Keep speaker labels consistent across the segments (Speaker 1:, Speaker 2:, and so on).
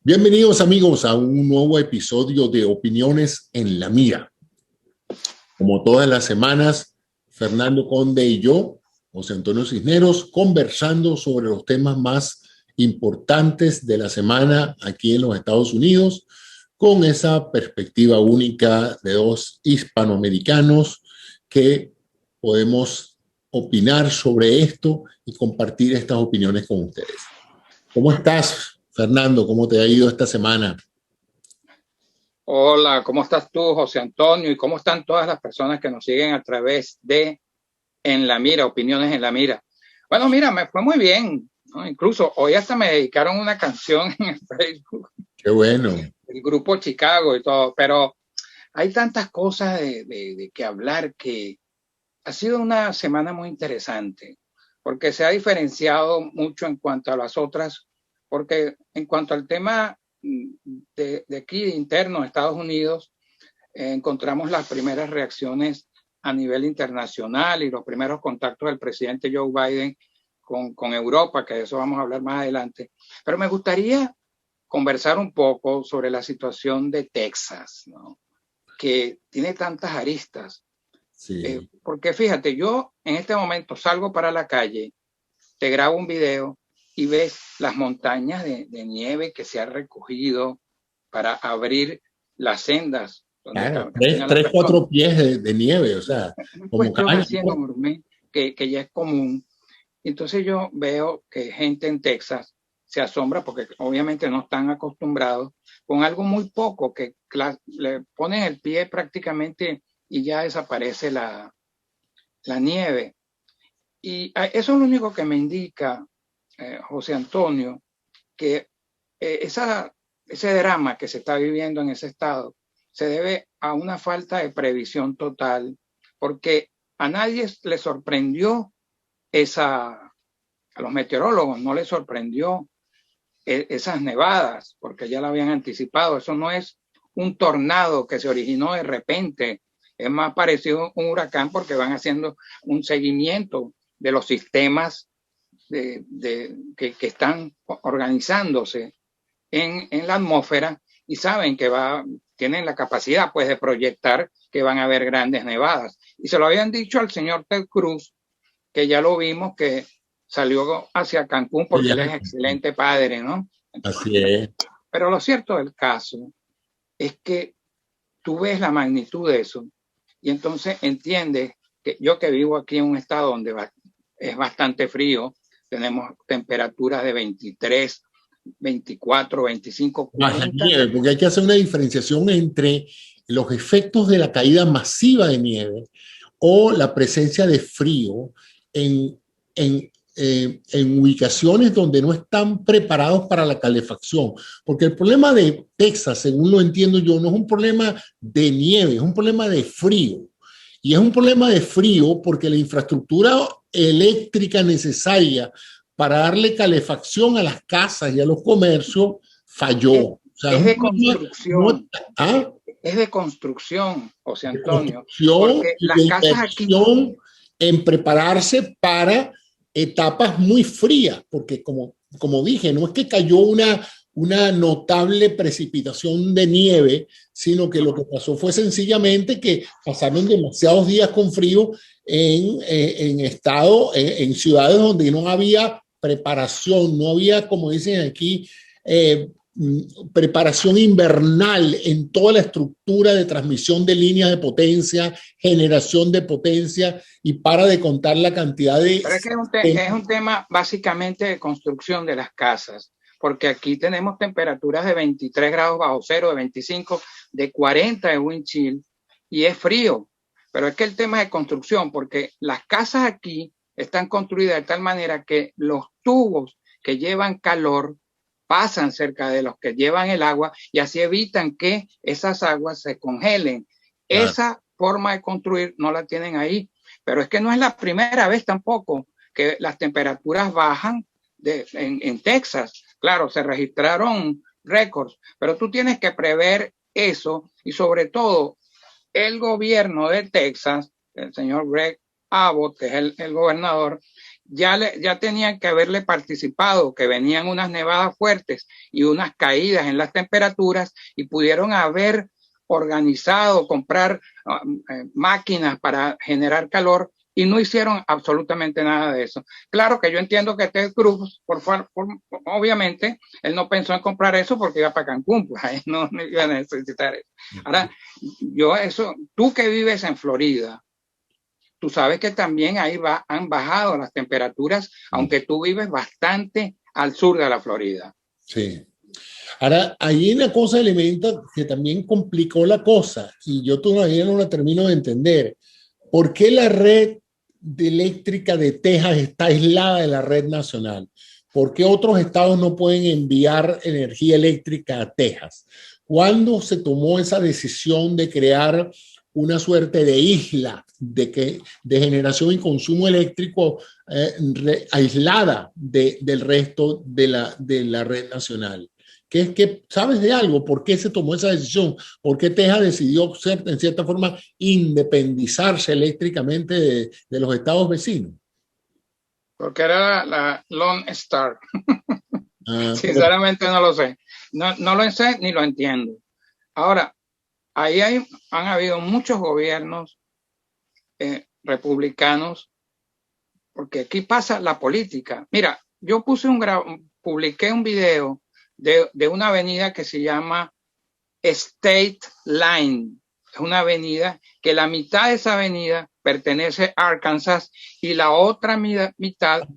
Speaker 1: Bienvenidos amigos a un nuevo episodio de Opiniones en la Mira. Como todas las semanas, Fernando Conde y yo, José Antonio Cisneros, conversando sobre los temas más importantes de la semana aquí en los Estados Unidos, con esa perspectiva única de dos hispanoamericanos que podemos opinar sobre esto y compartir estas opiniones con ustedes. ¿Cómo estás, Fernando? ¿Cómo te ha ido esta semana?
Speaker 2: Hola, ¿cómo estás tú, José Antonio? ¿Y cómo están todas las personas que nos siguen a través de En la Mira, Opiniones en la Mira? Bueno, mira, me fue muy bien, ¿no? Incluso hoy hasta me dedicaron una canción en el Facebook,
Speaker 1: Qué bueno.
Speaker 2: el grupo Chicago y todo, pero hay tantas cosas de que hablar que ha sido una semana muy interesante, porque se ha diferenciado mucho en cuanto a las otras, porque en cuanto al tema de aquí interno, Estados Unidos, encontramos las primeras reacciones a nivel internacional y los primeros contactos del presidente Joe Biden con Europa, que de eso vamos a hablar más adelante. Pero me gustaría conversar un poco sobre la situación de Texas, ¿no? Que tiene tantas aristas.
Speaker 1: Sí.
Speaker 2: Porque fíjate, yo en este momento salgo para la calle, te grabo un video y ves las montañas de nieve que se han recogido para abrir las sendas donde
Speaker 1: Claro,
Speaker 2: caminan las
Speaker 1: tres,
Speaker 2: personas.
Speaker 1: cuatro pies de nieve, o sea,
Speaker 2: Una
Speaker 1: como
Speaker 2: cuestión
Speaker 1: caballo.
Speaker 2: así enorme que ya es común. Entonces yo veo que gente en Texas se asombra porque obviamente no están acostumbrados con algo muy poco, que le ponen el pie prácticamente y ya desaparece la nieve. Y eso es lo único que me indica, José Antonio, que ese drama que se está viviendo en ese estado se debe a una falta de previsión total, porque a nadie le sorprendió a los meteorólogos no les sorprendió esas nevadas, porque ya la habían anticipado. Eso no es un tornado que se originó de repente, es más parecido a un huracán porque van haciendo un seguimiento de los sistemas que están organizándose en la atmósfera y saben que tienen la capacidad pues de proyectar que van a haber grandes nevadas. Y se lo habían dicho al señor Ted Cruz, que ya lo vimos que salió hacia Cancún porque él es excelente padre, ¿no?
Speaker 1: Así es.
Speaker 2: Pero lo cierto del caso es que tú ves la magnitud de eso y entonces entiendes que yo que vivo aquí en un estado donde es bastante frío, tenemos temperaturas de 23, 24, 25,
Speaker 1: Baja
Speaker 2: 40.
Speaker 1: nieve, porque hay que hacer una diferenciación entre los efectos de la caída masiva de nieve o la presencia de frío en, en ubicaciones donde no están preparados para la calefacción. Porque el problema de Texas, según lo entiendo yo, no es un problema de nieve, es un problema de frío. Y es un problema de frío porque la infraestructura eléctrica necesaria para darle calefacción a las casas y a los comercios falló.
Speaker 2: Es,
Speaker 1: O sea,
Speaker 2: es
Speaker 1: es un
Speaker 2: de
Speaker 1: problema no,
Speaker 2: construcción,
Speaker 1: ¿ah?
Speaker 2: es de construcción, José
Speaker 1: De
Speaker 2: Antonio,
Speaker 1: construcción
Speaker 2: porque
Speaker 1: y
Speaker 2: las
Speaker 1: de
Speaker 2: casas aquí,
Speaker 1: inversión en prepararse para etapas muy frías, porque como dije, no es que cayó una notable precipitación de nieve, sino que lo que pasó fue sencillamente que pasaron demasiados días con frío en ciudades donde no había preparación, no había, como dicen aquí, preparación invernal en toda la estructura de transmisión de líneas de potencia, generación de potencia y para de contar la cantidad de...
Speaker 2: pero es que es un tema básicamente de construcción de las casas, porque aquí tenemos temperaturas de 23 grados bajo cero, de 25, de 40 de wind chill, y es frío. Pero es que el tema es de construcción, porque las casas aquí están construidas de tal manera que los tubos que llevan calor pasan cerca de los que llevan el agua y así evitan que esas aguas se congelen.
Speaker 1: Claro.
Speaker 2: Esa forma de construir no la tienen ahí, pero es que no es la primera vez tampoco que las temperaturas bajan en Texas. Claro, se registraron récords, pero tú tienes que prever eso y sobre todo el gobierno de Texas, el señor Greg Abbott, que es el gobernador, ya tenían que haberle participado, que venían unas nevadas fuertes y unas caídas en las temperaturas y pudieron haber organizado, comprar máquinas para generar calor y no hicieron absolutamente nada de eso. Claro que yo entiendo que Ted Cruz, obviamente, él no pensó en comprar eso porque iba para Cancún, pues ahí no iba a necesitar eso. Ahora, tú que vives en Florida, tú sabes que también ahí han bajado las temperaturas, aunque tú vives bastante al sur de la Florida.
Speaker 1: Sí. Ahora, hay una cosa elemento que también complicó la cosa y yo todavía no la termino de entender. ¿Por qué la red eléctrica de Texas está aislada de la red nacional? ¿Por qué otros estados no pueden enviar energía eléctrica a Texas? ¿Cuándo se tomó esa decisión de crear una suerte de isla de generación y consumo eléctrico aislada del resto de la red nacional? ¿Sabes de algo? ¿Por qué se tomó esa decisión? ¿Por qué Texas decidió en cierta forma independizarse eléctricamente de los estados vecinos?
Speaker 2: Porque era la Lone Star. Sinceramente no lo sé. No lo sé ni lo entiendo. Ahora, ahí han habido muchos gobiernos republicanos, porque aquí pasa la política. Mira, yo publiqué un video de una avenida que se llama State Line. Es una avenida que la mitad de esa avenida pertenece a Arkansas y la otra mitad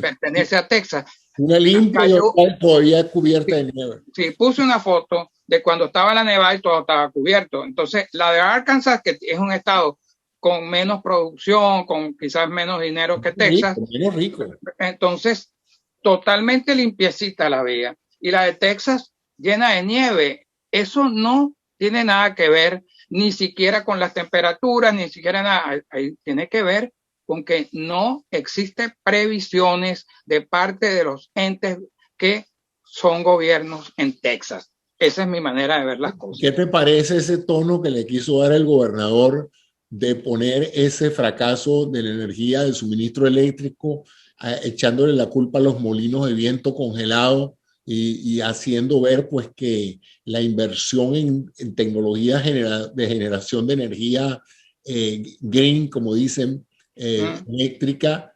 Speaker 2: pertenece a Texas.
Speaker 1: Una limpia y todavía cubierta de nieve.
Speaker 2: Sí, puse una foto de cuando estaba la nevada y todo estaba cubierto. Entonces, la de Arkansas, que es un estado con menos producción, con quizás menos dinero que Texas.
Speaker 1: Menos rico.
Speaker 2: Entonces, totalmente limpiecita la vía. Y la de Texas, llena de nieve. Eso no tiene nada que ver ni siquiera con las temperaturas, ni siquiera nada. Ahí tiene que ver con que no existen previsiones de parte de los entes que son gobiernos en Texas. Esa es mi manera de ver las cosas.
Speaker 1: ¿Qué te parece ese tono que le quiso dar el gobernador de poner ese fracaso de la energía del suministro eléctrico, echándole la culpa a los molinos de viento congelados y haciendo ver pues que la inversión en tecnologías de generación de energía green, como dicen, eléctrica,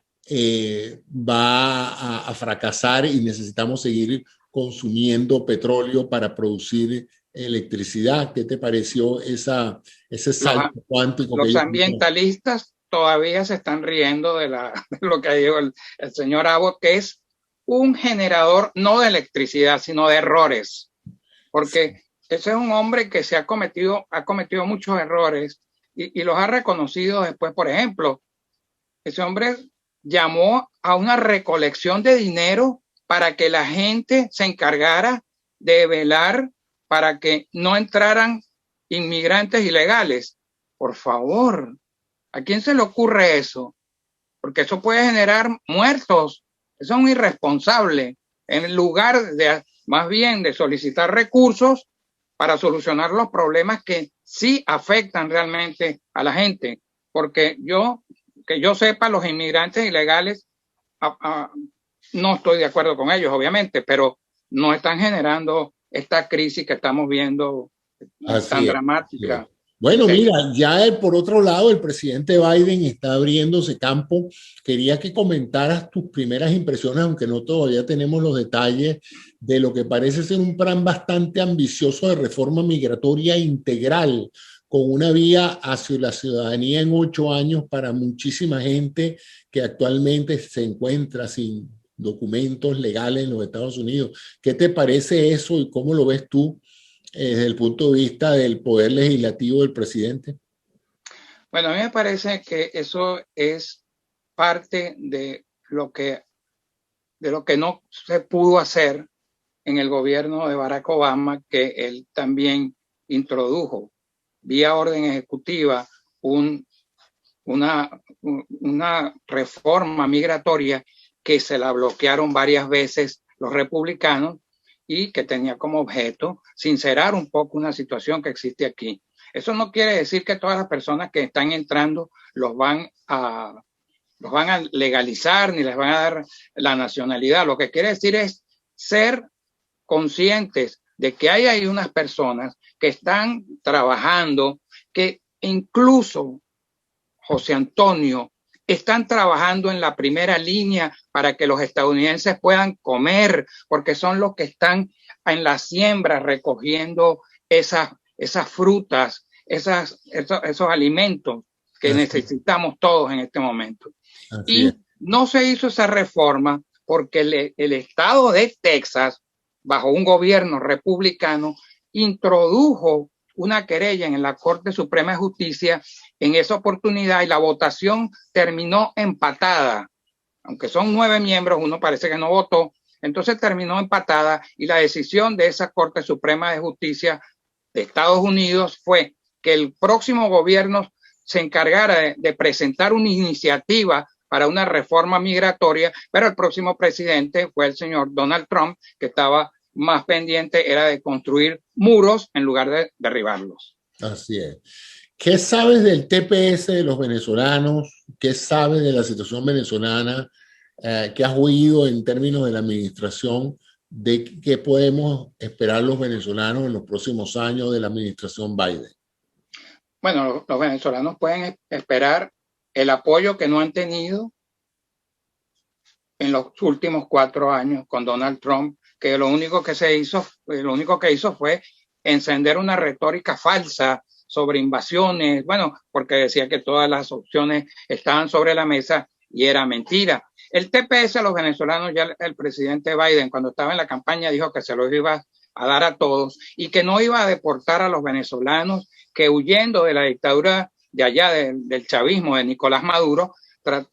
Speaker 1: va a fracasar y necesitamos seguir consumiendo petróleo para producir electricidad? ¿Qué te pareció ese salto cuántico?
Speaker 2: Los ambientalistas todavía se están riendo de lo que dijo el señor Abbott, que es un generador no de electricidad, sino de errores. Porque ese es un hombre que ha cometido muchos errores y los ha reconocido después. Por ejemplo, ese hombre llamó a una recolección de dinero para que la gente se encargara de velar para que no entraran inmigrantes ilegales. Por favor, ¿a quién se le ocurre eso? Porque eso puede generar muertos. Eso es un irresponsable. En lugar de, más bien, de solicitar recursos para solucionar los problemas que sí afectan realmente a la gente. Porque que yo sepa, los inmigrantes ilegales, no estoy de acuerdo con ellos, obviamente, pero no están generando esta crisis que estamos viendo tan dramática.
Speaker 1: Bueno, mira, ya por otro lado, el presidente Biden está abriéndose campo. Quería que comentaras tus primeras impresiones, aunque no todavía tenemos los detalles, de lo que parece ser un plan bastante ambicioso de reforma migratoria integral, con una vía hacia la ciudadanía en 8 años para muchísima gente que actualmente se encuentra sin documentos legales en los Estados Unidos. ¿Qué te parece eso y cómo lo ves tú desde el punto de vista del poder legislativo del presidente?
Speaker 2: Bueno, a mí me parece que eso es parte de lo que no se pudo hacer en el gobierno de Barack Obama, que él también introdujo vía orden ejecutiva una reforma migratoria que se la bloquearon varias veces los republicanos y que tenía como objeto sincerar un poco una situación que existe aquí. Eso no quiere decir que todas las personas que están entrando los van a los van a legalizar ni les van a dar la nacionalidad. Lo que quiere decir es ser conscientes de que hay ahí unas personas que están trabajando, que incluso, José Antonio, están trabajando en la primera línea para que los estadounidenses puedan comer, porque son los que están en la siembra recogiendo esas frutas, esos alimentos que necesitamos todos en este momento. Y no se hizo esa reforma porque el estado de Texas, bajo un gobierno republicano, introdujo una querella en la Corte Suprema de Justicia en esa oportunidad y la votación terminó empatada. Aunque son 9 miembros, uno parece que no votó, entonces terminó empatada y la decisión de esa Corte Suprema de Justicia de Estados Unidos fue que el próximo gobierno se encargara de presentar una iniciativa para una reforma migratoria, pero el próximo presidente fue el señor Donald Trump, que estaba más pendiente, era de construir muros en lugar de derribarlos.
Speaker 1: Así es. ¿Qué sabes del TPS de los venezolanos? ¿Qué sabes de la situación venezolana? ¿Qué has oído en términos de la administración? ¿De qué podemos esperar los venezolanos en los próximos años de la administración Biden?
Speaker 2: Bueno, los venezolanos pueden esperar el apoyo que no han tenido en los últimos 4 años con Donald Trump, que lo único que hizo fue encender una retórica falsa sobre invasiones, bueno, porque decía que todas las opciones estaban sobre la mesa y era mentira. El TPS a los venezolanos, ya el presidente Biden, cuando estaba en la campaña, dijo que se los iba a dar a todos y que no iba a deportar a los venezolanos que, huyendo de la dictadura de allá del chavismo de Nicolás Maduro,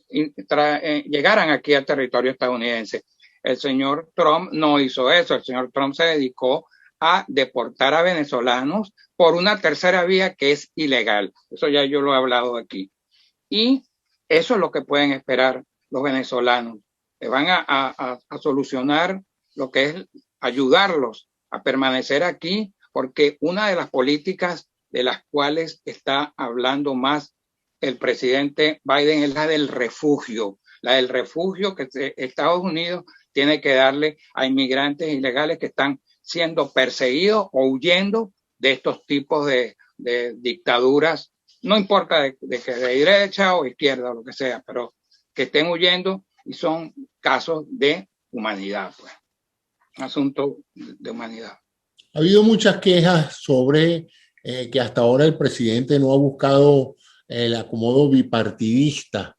Speaker 2: llegaran aquí al territorio estadounidense. El señor Trump no hizo eso. El señor Trump se dedicó a deportar a venezolanos por una tercera vía que es ilegal. Eso ya yo lo he hablado aquí. Y eso es lo que pueden esperar los venezolanos. Que van a solucionar lo que es ayudarlos a permanecer aquí, porque una de las políticas de las cuales está hablando más el presidente Biden es la del refugio que Estados Unidos tiene que darle a inmigrantes ilegales que están siendo perseguidos o huyendo de estos tipos de dictaduras, no importa de derecha o izquierda o lo que sea, pero que estén huyendo y son casos de humanidad, pues. Un asunto de humanidad.
Speaker 1: Ha habido muchas quejas sobre que hasta ahora el presidente no ha buscado el acomodo bipartidista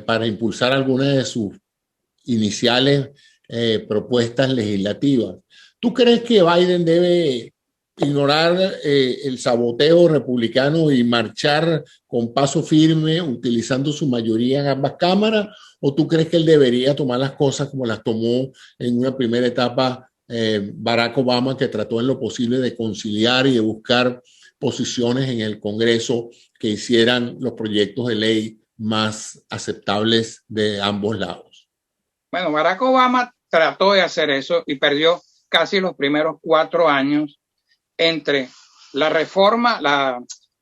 Speaker 1: para impulsar algunas de sus iniciales propuestas legislativas. ¿Tú crees que Biden debe ignorar el saboteo republicano y marchar con paso firme utilizando su mayoría en ambas cámaras? ¿O tú crees que él debería tomar las cosas como las tomó en una primera etapa Barack Obama, que trató en lo posible de conciliar y de buscar posiciones en el Congreso que hicieran los proyectos de ley más aceptables de ambos lados?
Speaker 2: Bueno, Barack Obama trató de hacer eso y perdió casi los primeros 4 años entre la reforma,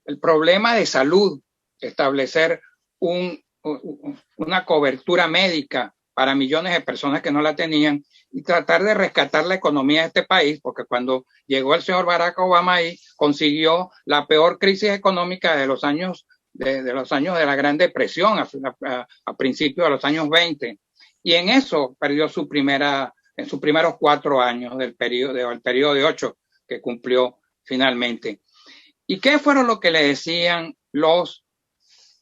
Speaker 2: el problema de salud, establecer una cobertura médica para millones de personas que no la tenían y tratar de rescatar la economía de este país, porque cuando llegó el señor Barack Obama ahí, consiguió la peor crisis económica de los años de la Gran Depresión, a principios de los años 20. Y en eso perdió en sus primeros 4 años del periodo de 8 que cumplió finalmente. ¿Y qué fueron lo que le decían los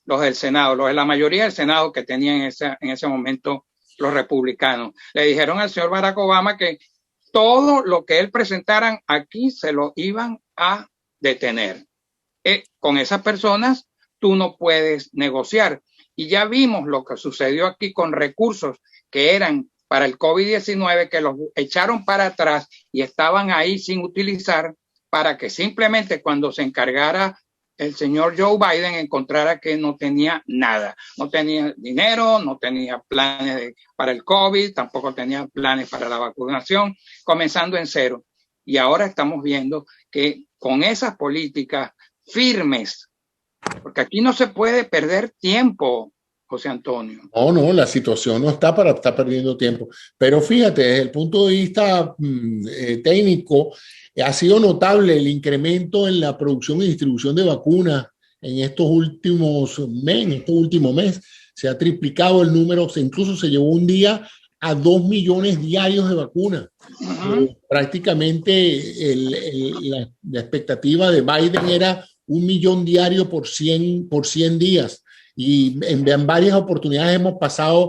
Speaker 2: del Senado, los de la mayoría del Senado que tenían en ese momento los republicanos? Le dijeron al señor Barack Obama que todo lo que él presentaran aquí se lo iban a detener. Con esas personas tú no puedes negociar. Y ya vimos lo que sucedió aquí con recursos que eran para el COVID-19, que los echaron para atrás y estaban ahí sin utilizar, para que simplemente cuando se encargara el señor Joe Biden encontrara que no tenía nada. No tenía dinero, no tenía planes para el COVID, tampoco tenía planes para la vacunación, comenzando en cero. Y ahora estamos viendo que con esas políticas firmes, porque aquí no se puede perder tiempo, José Antonio.
Speaker 1: No, la situación no está para estar perdiendo tiempo. Pero fíjate, desde el punto de vista técnico, ha sido notable el incremento en la producción y distribución de vacunas en estos últimos meses, en este último mes. Se ha triplicado el número, incluso se llevó un día a 2 millones diarios de vacunas. Prácticamente la expectativa de Biden era 1 millón diario por 100 días. Y en varias oportunidades hemos pasado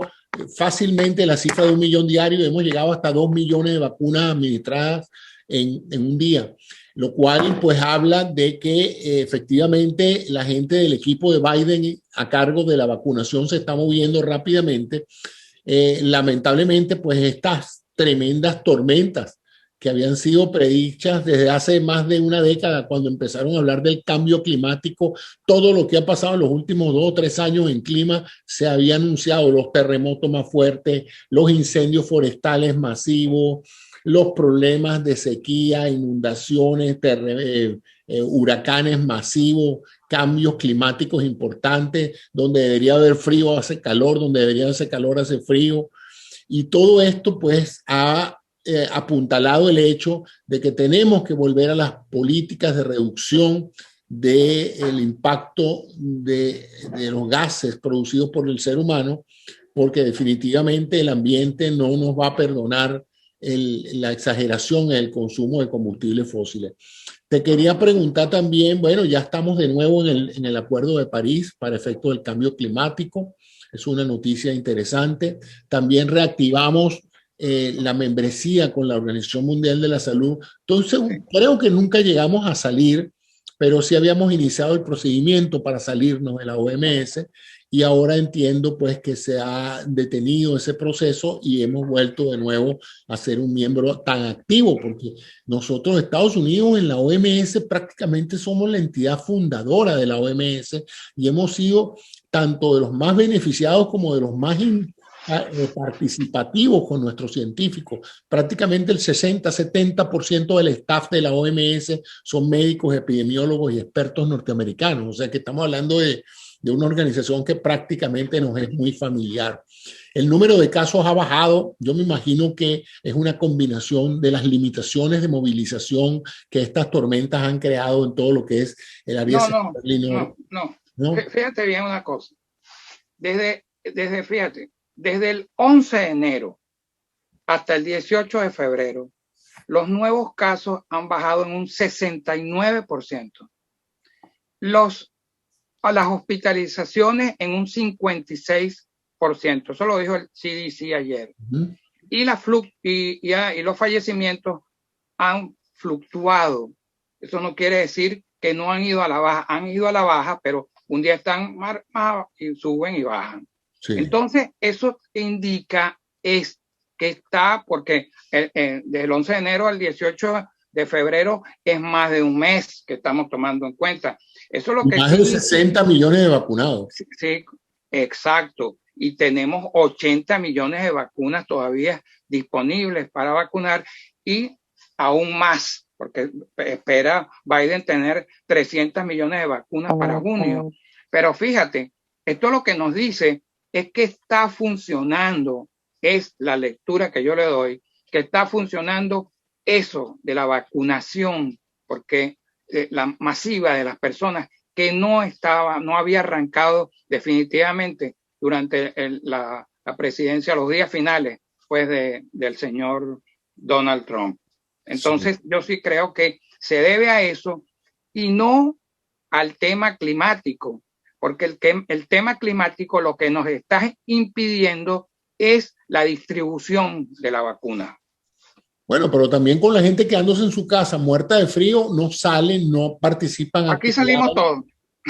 Speaker 1: fácilmente la cifra de 1 millón diario y hemos llegado hasta 2 millones de vacunas administradas en un día, lo cual pues habla de que efectivamente la gente del equipo de Biden a cargo de la vacunación se está moviendo rápidamente. Lamentablemente pues estas tremendas tormentas que habían sido predichas desde hace más de una década, cuando empezaron a hablar del cambio climático, todo lo que ha pasado en los últimos 2 o 3 años en clima se había anunciado: los terremotos más fuertes, los incendios forestales masivos, los problemas de sequía, inundaciones, huracanes masivos, cambios climáticos importantes, donde debería haber frío hace calor, donde debería hacer calor hace frío. Y todo esto pues ha apuntalado el hecho de que tenemos que volver a las políticas de reducción del impacto de los gases producidos por el ser humano, porque definitivamente el ambiente no nos va a perdonar la exageración en el consumo de combustibles fósiles. Te quería preguntar también, bueno, ya estamos de nuevo en el Acuerdo de París para efecto del cambio climático. Es una noticia interesante. También reactivamos la membresía con la Organización Mundial de la Salud. Entonces, creo que nunca llegamos a salir, pero sí habíamos iniciado el procedimiento para salirnos de la OMS, y ahora entiendo pues que se ha detenido ese proceso y hemos vuelto de nuevo a ser un miembro tan activo, porque nosotros, Estados Unidos, en la OMS prácticamente somos la entidad fundadora de la OMS y hemos sido tanto de los más beneficiados como de los más participativos con nuestros científicos. Prácticamente el 60-70% del staff de la OMS son médicos, epidemiólogos y expertos norteamericanos. O sea que estamos hablando de una organización que prácticamente nos es muy familiar. El número de casos ha bajado. Yo me imagino que es una combinación de las limitaciones de movilización que estas tormentas han creado en todo lo que es el área central y norte.
Speaker 2: No. Fíjate bien una cosa. Desde el 11 de enero hasta el 18 de febrero, los nuevos casos han bajado en un 69%. Las hospitalizaciones en un 56%. Eso lo dijo el CDC ayer. Y los fallecimientos han fluctuado. Eso no quiere decir que no han ido a la baja. Han ido a la baja, pero un día están más y suben y bajan. Sí. Entonces, eso indica que está, porque desde el 11 de enero al 18 de febrero es más de un mes que estamos tomando en cuenta. Eso es lo que
Speaker 1: más de 60 millones de vacunados.
Speaker 2: Sí, exacto. Y tenemos 80 millones de vacunas todavía disponibles para vacunar y aún más, porque espera Biden tener 300 millones de vacunas para junio. Pero fíjate, esto lo que nos dice es que está funcionando, es la lectura que yo le doy, que está funcionando eso de la vacunación, porque la masiva de las personas que no había arrancado definitivamente durante la presidencia, los días finales pues del señor Donald Trump. Entonces, yo sí creo que se debe a eso y no al tema climático, porque el tema climático lo que nos está impidiendo es la distribución de la vacuna.
Speaker 1: Bueno, pero también con la gente quedándose en su casa muerta de frío, no salen, no participan.
Speaker 2: Aquí salimos todos.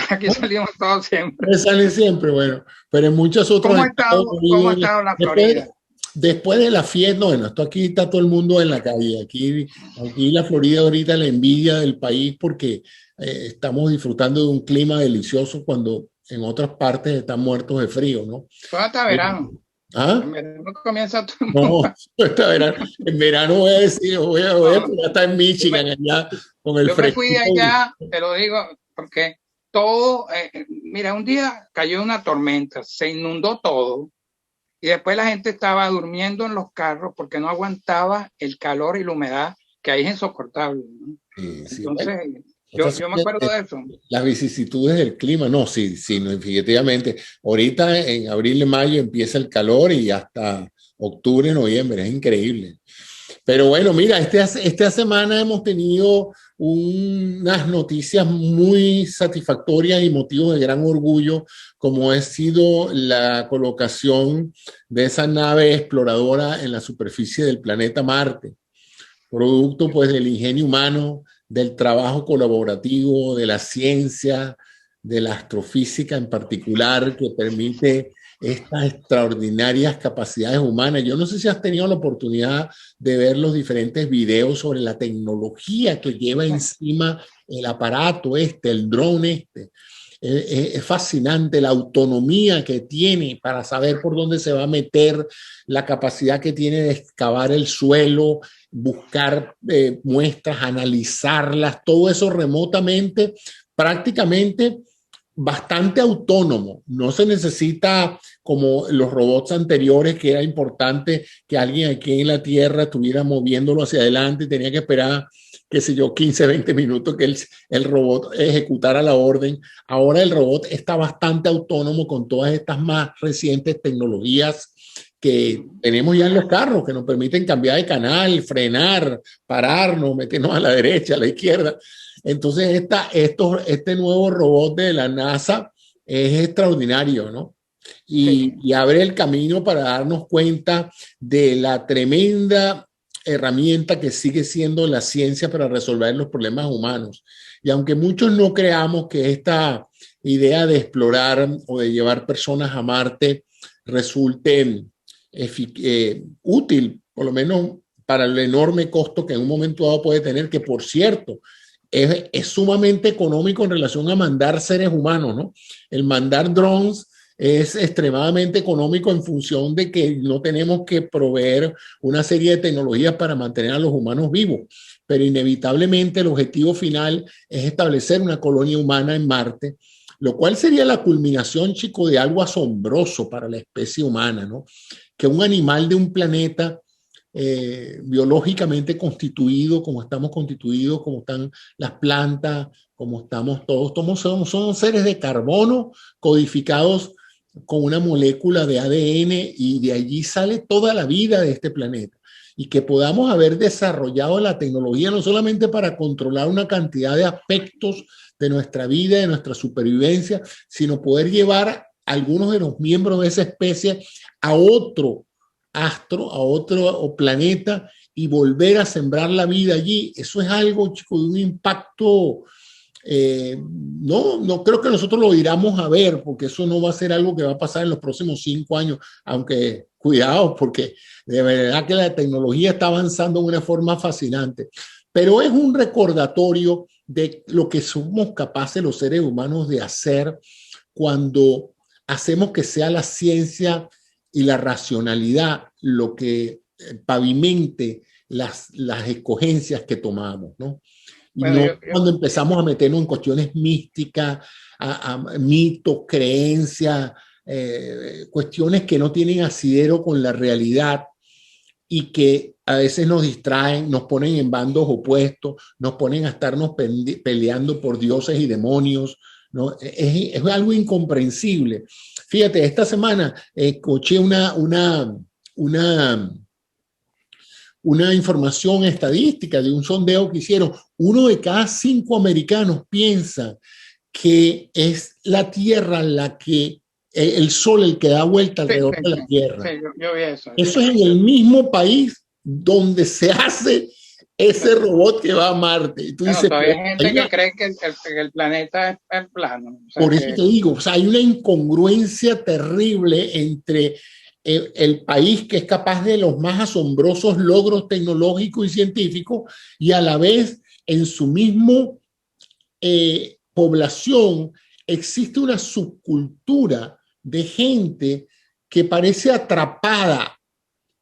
Speaker 2: Aquí salimos todos siempre.
Speaker 1: Salen siempre, bueno. Pero en muchas otras...
Speaker 2: ¿Cómo ha estado la Florida?
Speaker 1: Después de la fiesta, bueno, esto aquí está todo el mundo en la calle. Aquí la Florida ahorita la envidia del país porque estamos disfrutando de un clima delicioso cuando en otras partes están muertos de frío, ¿no?
Speaker 2: Todo hasta verano.
Speaker 1: ¿Ah?
Speaker 2: En verano comienza todo el mundo.
Speaker 1: No, está verano. En verano voy a decir, voy a estar en Michigan allá con el fresco.
Speaker 2: Yo me fui de allá, te lo digo, porque todo, mira, un día cayó una tormenta, se inundó todo y después la gente estaba durmiendo en los carros porque no aguantaba el calor y la humedad, que ahí es insoportable, ¿no?
Speaker 1: Sí,
Speaker 2: Entonces,
Speaker 1: bueno,
Speaker 2: yo me acuerdo de eso.
Speaker 1: las vicisitudes del clima, no, sí, sí, no, definitivamente. Ahorita en abril y mayo empieza el calor y hasta octubre, noviembre, es increíble. Pero bueno, mira, esta semana hemos tenido unas noticias muy satisfactorias y motivos de gran orgullo, como ha sido la colocación de esa nave exploradora en la superficie del planeta Marte, producto pues del ingenio humano, del trabajo colaborativo, de la ciencia, de la astrofísica en particular, que permite estas extraordinarias capacidades humanas. Yo no sé si has tenido la oportunidad de ver los diferentes videos sobre la tecnología que lleva encima el aparato el dron Es fascinante la autonomía que tiene para saber por dónde se va a meter, la capacidad que tiene de excavar el suelo, buscar muestras, analizarlas, todo eso remotamente, prácticamente bastante autónomo. No se necesita como los robots anteriores, que era importante que alguien aquí en la Tierra estuviera moviéndolo hacia adelante y tenía que esperar, qué sé yo, 15, 20 minutos que el robot ejecutara la orden. Ahora el robot está bastante autónomo con todas estas más recientes tecnologías que tenemos ya en los carros, que nos permiten cambiar de canal, frenar, pararnos, meternos a la derecha, a la izquierda. Entonces, este nuevo robot de la NASA es extraordinario, ¿no? Y abre el camino para darnos cuenta de la tremenda herramienta que sigue siendo la ciencia para resolver los problemas humanos. Y aunque muchos no creamos que esta idea de explorar o de llevar personas a Marte resulte útil, por lo menos para el enorme costo que en un momento dado puede tener, que por cierto, es sumamente económico en relación a mandar seres humanos, ¿no? El mandar drones es extremadamente económico en función de que no tenemos que proveer una serie de tecnologías para mantener a los humanos vivos, pero inevitablemente el objetivo final es establecer una colonia humana en Marte, lo cual sería la culminación, chico, de algo asombroso para la especie humana, ¿no? Que un animal de un planeta biológicamente constituido, como estamos constituidos, como están las plantas, como estamos todos, somos seres de carbono codificados con una molécula de ADN y de allí sale toda la vida de este planeta. Y que podamos haber desarrollado la tecnología no solamente para controlar una cantidad de aspectos de nuestra vida, de nuestra supervivencia, sino poder llevar a algunos de los miembros de esa especie a otro astro, a otro planeta y volver a sembrar la vida allí. Eso es algo, chico, de un impacto. No creo que nosotros lo iramos a ver, porque eso no va a ser algo que va a pasar en los próximos 5 años, aunque cuidado, porque de verdad que la tecnología está avanzando de una forma fascinante. Pero es un recordatorio de lo que somos capaces los seres humanos de hacer cuando hacemos que sea la ciencia y la racionalidad lo que pavimente las escogencias que tomamos, ¿no? Y bueno, no cuando empezamos a meternos en cuestiones místicas, a mitos, creencias, cuestiones que no tienen asidero con la realidad y que a veces nos distraen, nos ponen en bandos opuestos, nos ponen a estarnos peleando por dioses y demonios, ¿no? Es algo incomprensible. Fíjate, esta semana escuché una información estadística de un sondeo que hicieron. 1 de cada 5 americanos piensa que es la Tierra la que, el Sol el que da vuelta alrededor de la Tierra.
Speaker 2: Sí, yo vi eso.
Speaker 1: Eso es en el mismo país donde se hace ese robot que va a Marte. Y tú dices,
Speaker 2: todavía hay gente que cree que el planeta es plano. O sea,
Speaker 1: por eso te digo, o sea, hay una incongruencia terrible entre el país que es capaz de los más asombrosos logros tecnológicos y científicos y a la vez en su mismo población existe una subcultura de gente que parece atrapada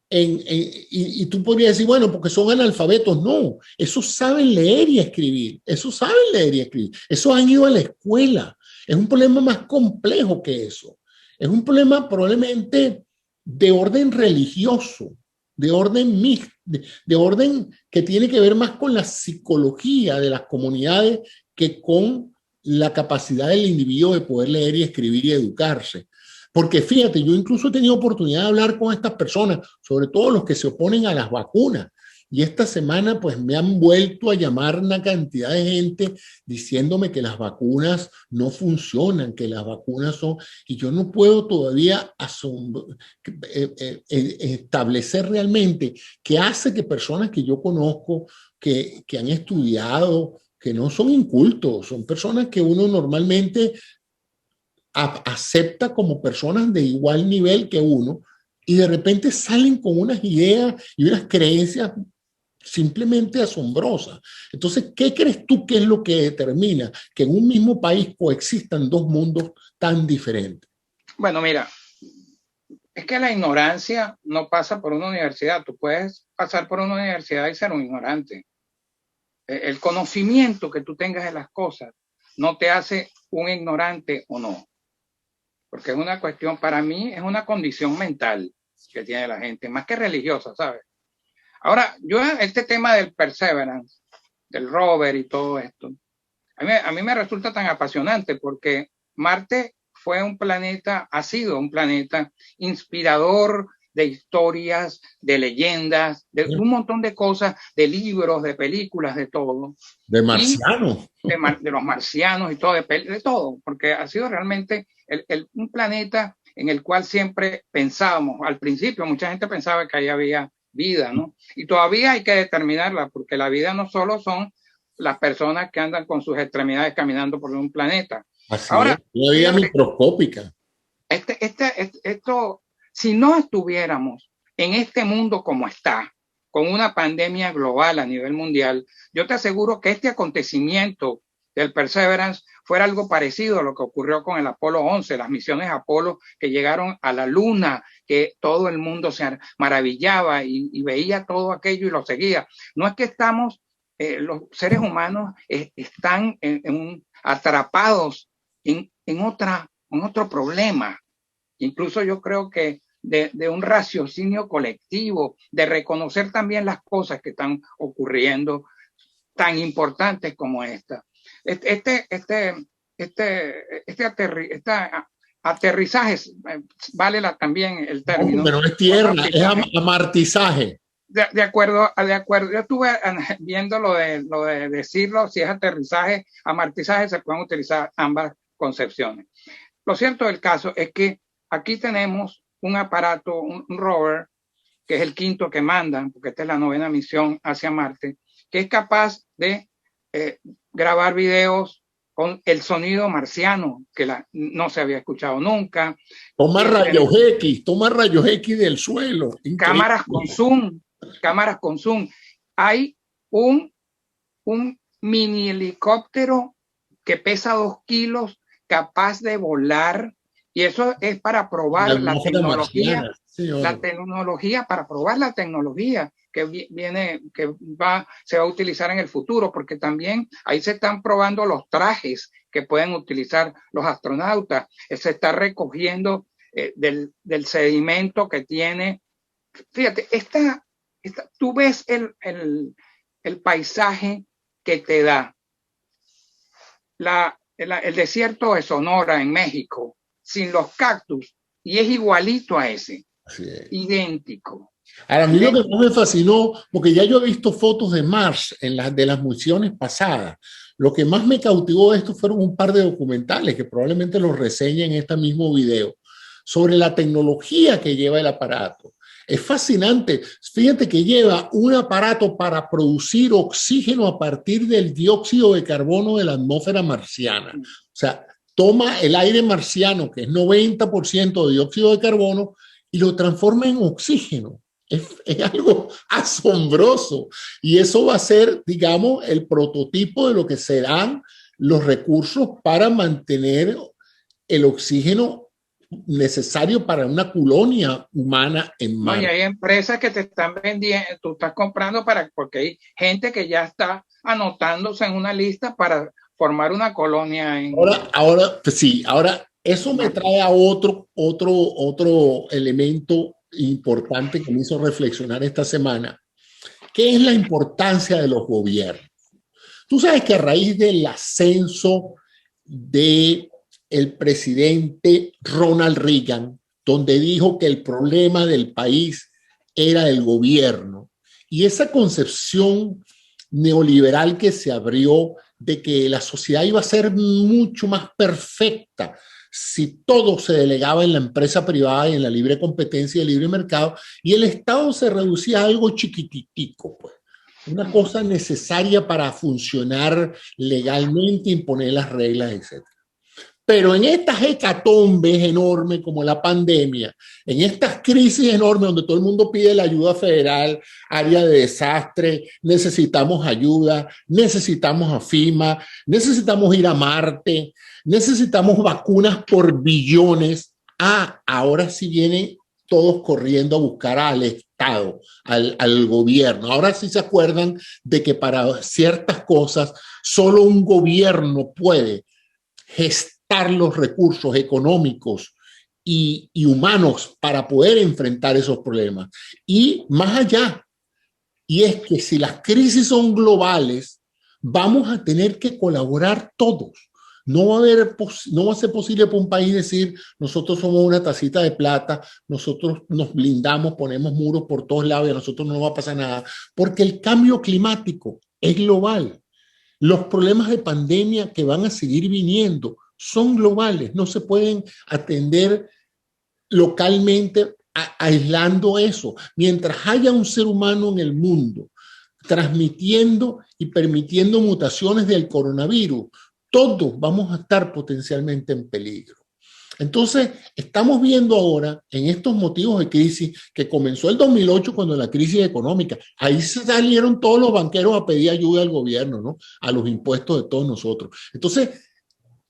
Speaker 1: y tú podrías decir, bueno, porque son analfabetos. No, esos saben leer y escribir, esos han ido a la escuela, Es un problema más complejo que eso. Es un problema probablemente de orden religioso, de orden mixto, de orden que tiene que ver más con la psicología de las comunidades que con la capacidad del individuo de poder leer y escribir y educarse. Porque fíjate, yo incluso he tenido oportunidad de hablar con estas personas, sobre todo los que se oponen a las vacunas. Y esta semana pues me han vuelto a llamar una cantidad de gente diciéndome que las vacunas no funcionan, que las vacunas son... Y yo no puedo todavía establecer realmente qué hace que personas que yo conozco, que han estudiado, que no son incultos, son personas que uno normalmente acepta como personas de igual nivel que uno, y de repente salen con unas ideas y unas creencias simplemente asombrosas. Entonces, ¿qué crees tú que es lo que determina que en un mismo país coexistan dos mundos tan diferentes?
Speaker 2: Bueno, mira, es que la ignorancia no pasa por una universidad. Tú puedes pasar por una universidad y ser un ignorante. El conocimiento que tú tengas de las cosas no te hace un ignorante o no. Porque es una cuestión, para mí, es una condición mental que tiene la gente, más que religiosa, ¿sabes? Ahora, yo este tema del Perseverance, del rover y todo esto, a mí me resulta tan apasionante porque Marte fue un planeta, ha sido un planeta inspirador de historias, de leyendas, de un montón de cosas, de libros, de películas, de todo.
Speaker 1: De marcianos.
Speaker 2: De los marcianos y todo, de todo, porque ha sido realmente un planeta en el cual siempre pensábamos, al principio mucha gente pensaba que ahí había vida, ¿no? Y todavía hay que determinarla, porque la vida no solo son las personas que andan con sus extremidades caminando por un planeta.
Speaker 1: Así ahora, es, una vida microscópica.
Speaker 2: Esto, si no estuviéramos en este mundo como está, con una pandemia global a nivel mundial, yo te aseguro que este acontecimiento del Perseverance fuera algo parecido a lo que ocurrió con el Apolo 11, las misiones Apolo que llegaron a la Luna, que todo el mundo se maravillaba y veía todo aquello y lo seguía. No es que estamos, los seres humanos están atrapados en otro problema. Incluso yo creo que de un raciocinio colectivo, de reconocer también las cosas que están ocurriendo, tan importantes como esta. Aterrizaje, vale también el término.
Speaker 1: No, pero no es tierra, es amartizaje.
Speaker 2: De acuerdo. Yo estuve viendo lo de decirlo, si es aterrizaje, amartizaje, se pueden utilizar ambas concepciones. Lo cierto del caso es que aquí tenemos un aparato, un rover, que es el quinto que mandan, porque esta es la 9ª misión hacia Marte, que es capaz de grabar videos con el sonido marciano, que no se había escuchado nunca.
Speaker 1: Toma rayos X del suelo.
Speaker 2: Cámaras con zoom. Hay un mini helicóptero que pesa 2 kilos, capaz de volar, y eso es para probar la tecnología. La tecnología, para probar la tecnología que se va a utilizar en el futuro, porque también ahí se están probando los trajes que pueden utilizar los astronautas, se está recogiendo del sedimento que tiene. Fíjate, tú ves el paisaje que te da el desierto de Sonora en México, sin los cactus, y es igualito a ese. Idéntico.
Speaker 1: Ahora, a mí lo que más me fascinó, porque ya yo he visto fotos de Mars de las misiones pasadas, lo que más me cautivó de esto fueron un par de documentales que probablemente los reseñen en este mismo video, sobre la tecnología que lleva el aparato. Es fascinante. Fíjate que lleva un aparato para producir oxígeno a partir del dióxido de carbono de la atmósfera marciana. O sea, toma el aire marciano, que es 90% de dióxido de carbono, y lo transforma en oxígeno. Es algo asombroso. Y eso va a ser, digamos, el prototipo de lo que serán los recursos para mantener el oxígeno necesario para una colonia humana en Marte.
Speaker 2: No, y hay empresas que te están vendiendo, tú estás comprando porque hay gente que ya está anotándose en una lista para formar una colonia
Speaker 1: Pues sí, ahora eso me trae a otro elemento importante que me hizo reflexionar esta semana, que es la importancia de los gobiernos. Tú sabes que a raíz del ascenso de el presidente Ronald Reagan, donde dijo que el problema del país era el gobierno, y esa concepción neoliberal que se abrió de que la sociedad iba a ser mucho más perfecta si todo se delegaba en la empresa privada y en la libre competencia y el libre mercado, y el Estado se reducía a algo chiquititico, pues una cosa necesaria para funcionar legalmente, imponer las reglas, etc. Pero en estas hecatombes enormes como la pandemia, en estas crisis enormes donde todo el mundo pide la ayuda federal, área de desastre, necesitamos ayuda, necesitamos a FEMA, necesitamos ir a Marte, necesitamos vacunas por billones. Ahora sí vienen todos corriendo a buscar al Estado, al gobierno. Ahora sí se acuerdan de que para ciertas cosas solo un gobierno puede gestar los recursos económicos y humanos para poder enfrentar esos problemas. Y más allá, y es que si las crisis son globales, vamos a tener que colaborar todos. No va a ser posible para un país decir, nosotros somos una tacita de plata, nosotros nos blindamos, ponemos muros por todos lados y a nosotros no nos va a pasar nada, porque el cambio climático es global. Los problemas de pandemia que van a seguir viniendo son globales, no se pueden atender localmente aislando eso. Mientras haya un ser humano en el mundo transmitiendo y permitiendo mutaciones del coronavirus, todos vamos a estar potencialmente en peligro. Entonces, estamos viendo ahora en estos motivos de crisis que comenzó el 2008 cuando la crisis económica, ahí se salieron todos los banqueros a pedir ayuda al gobierno, ¿no? A los impuestos de todos nosotros. Entonces,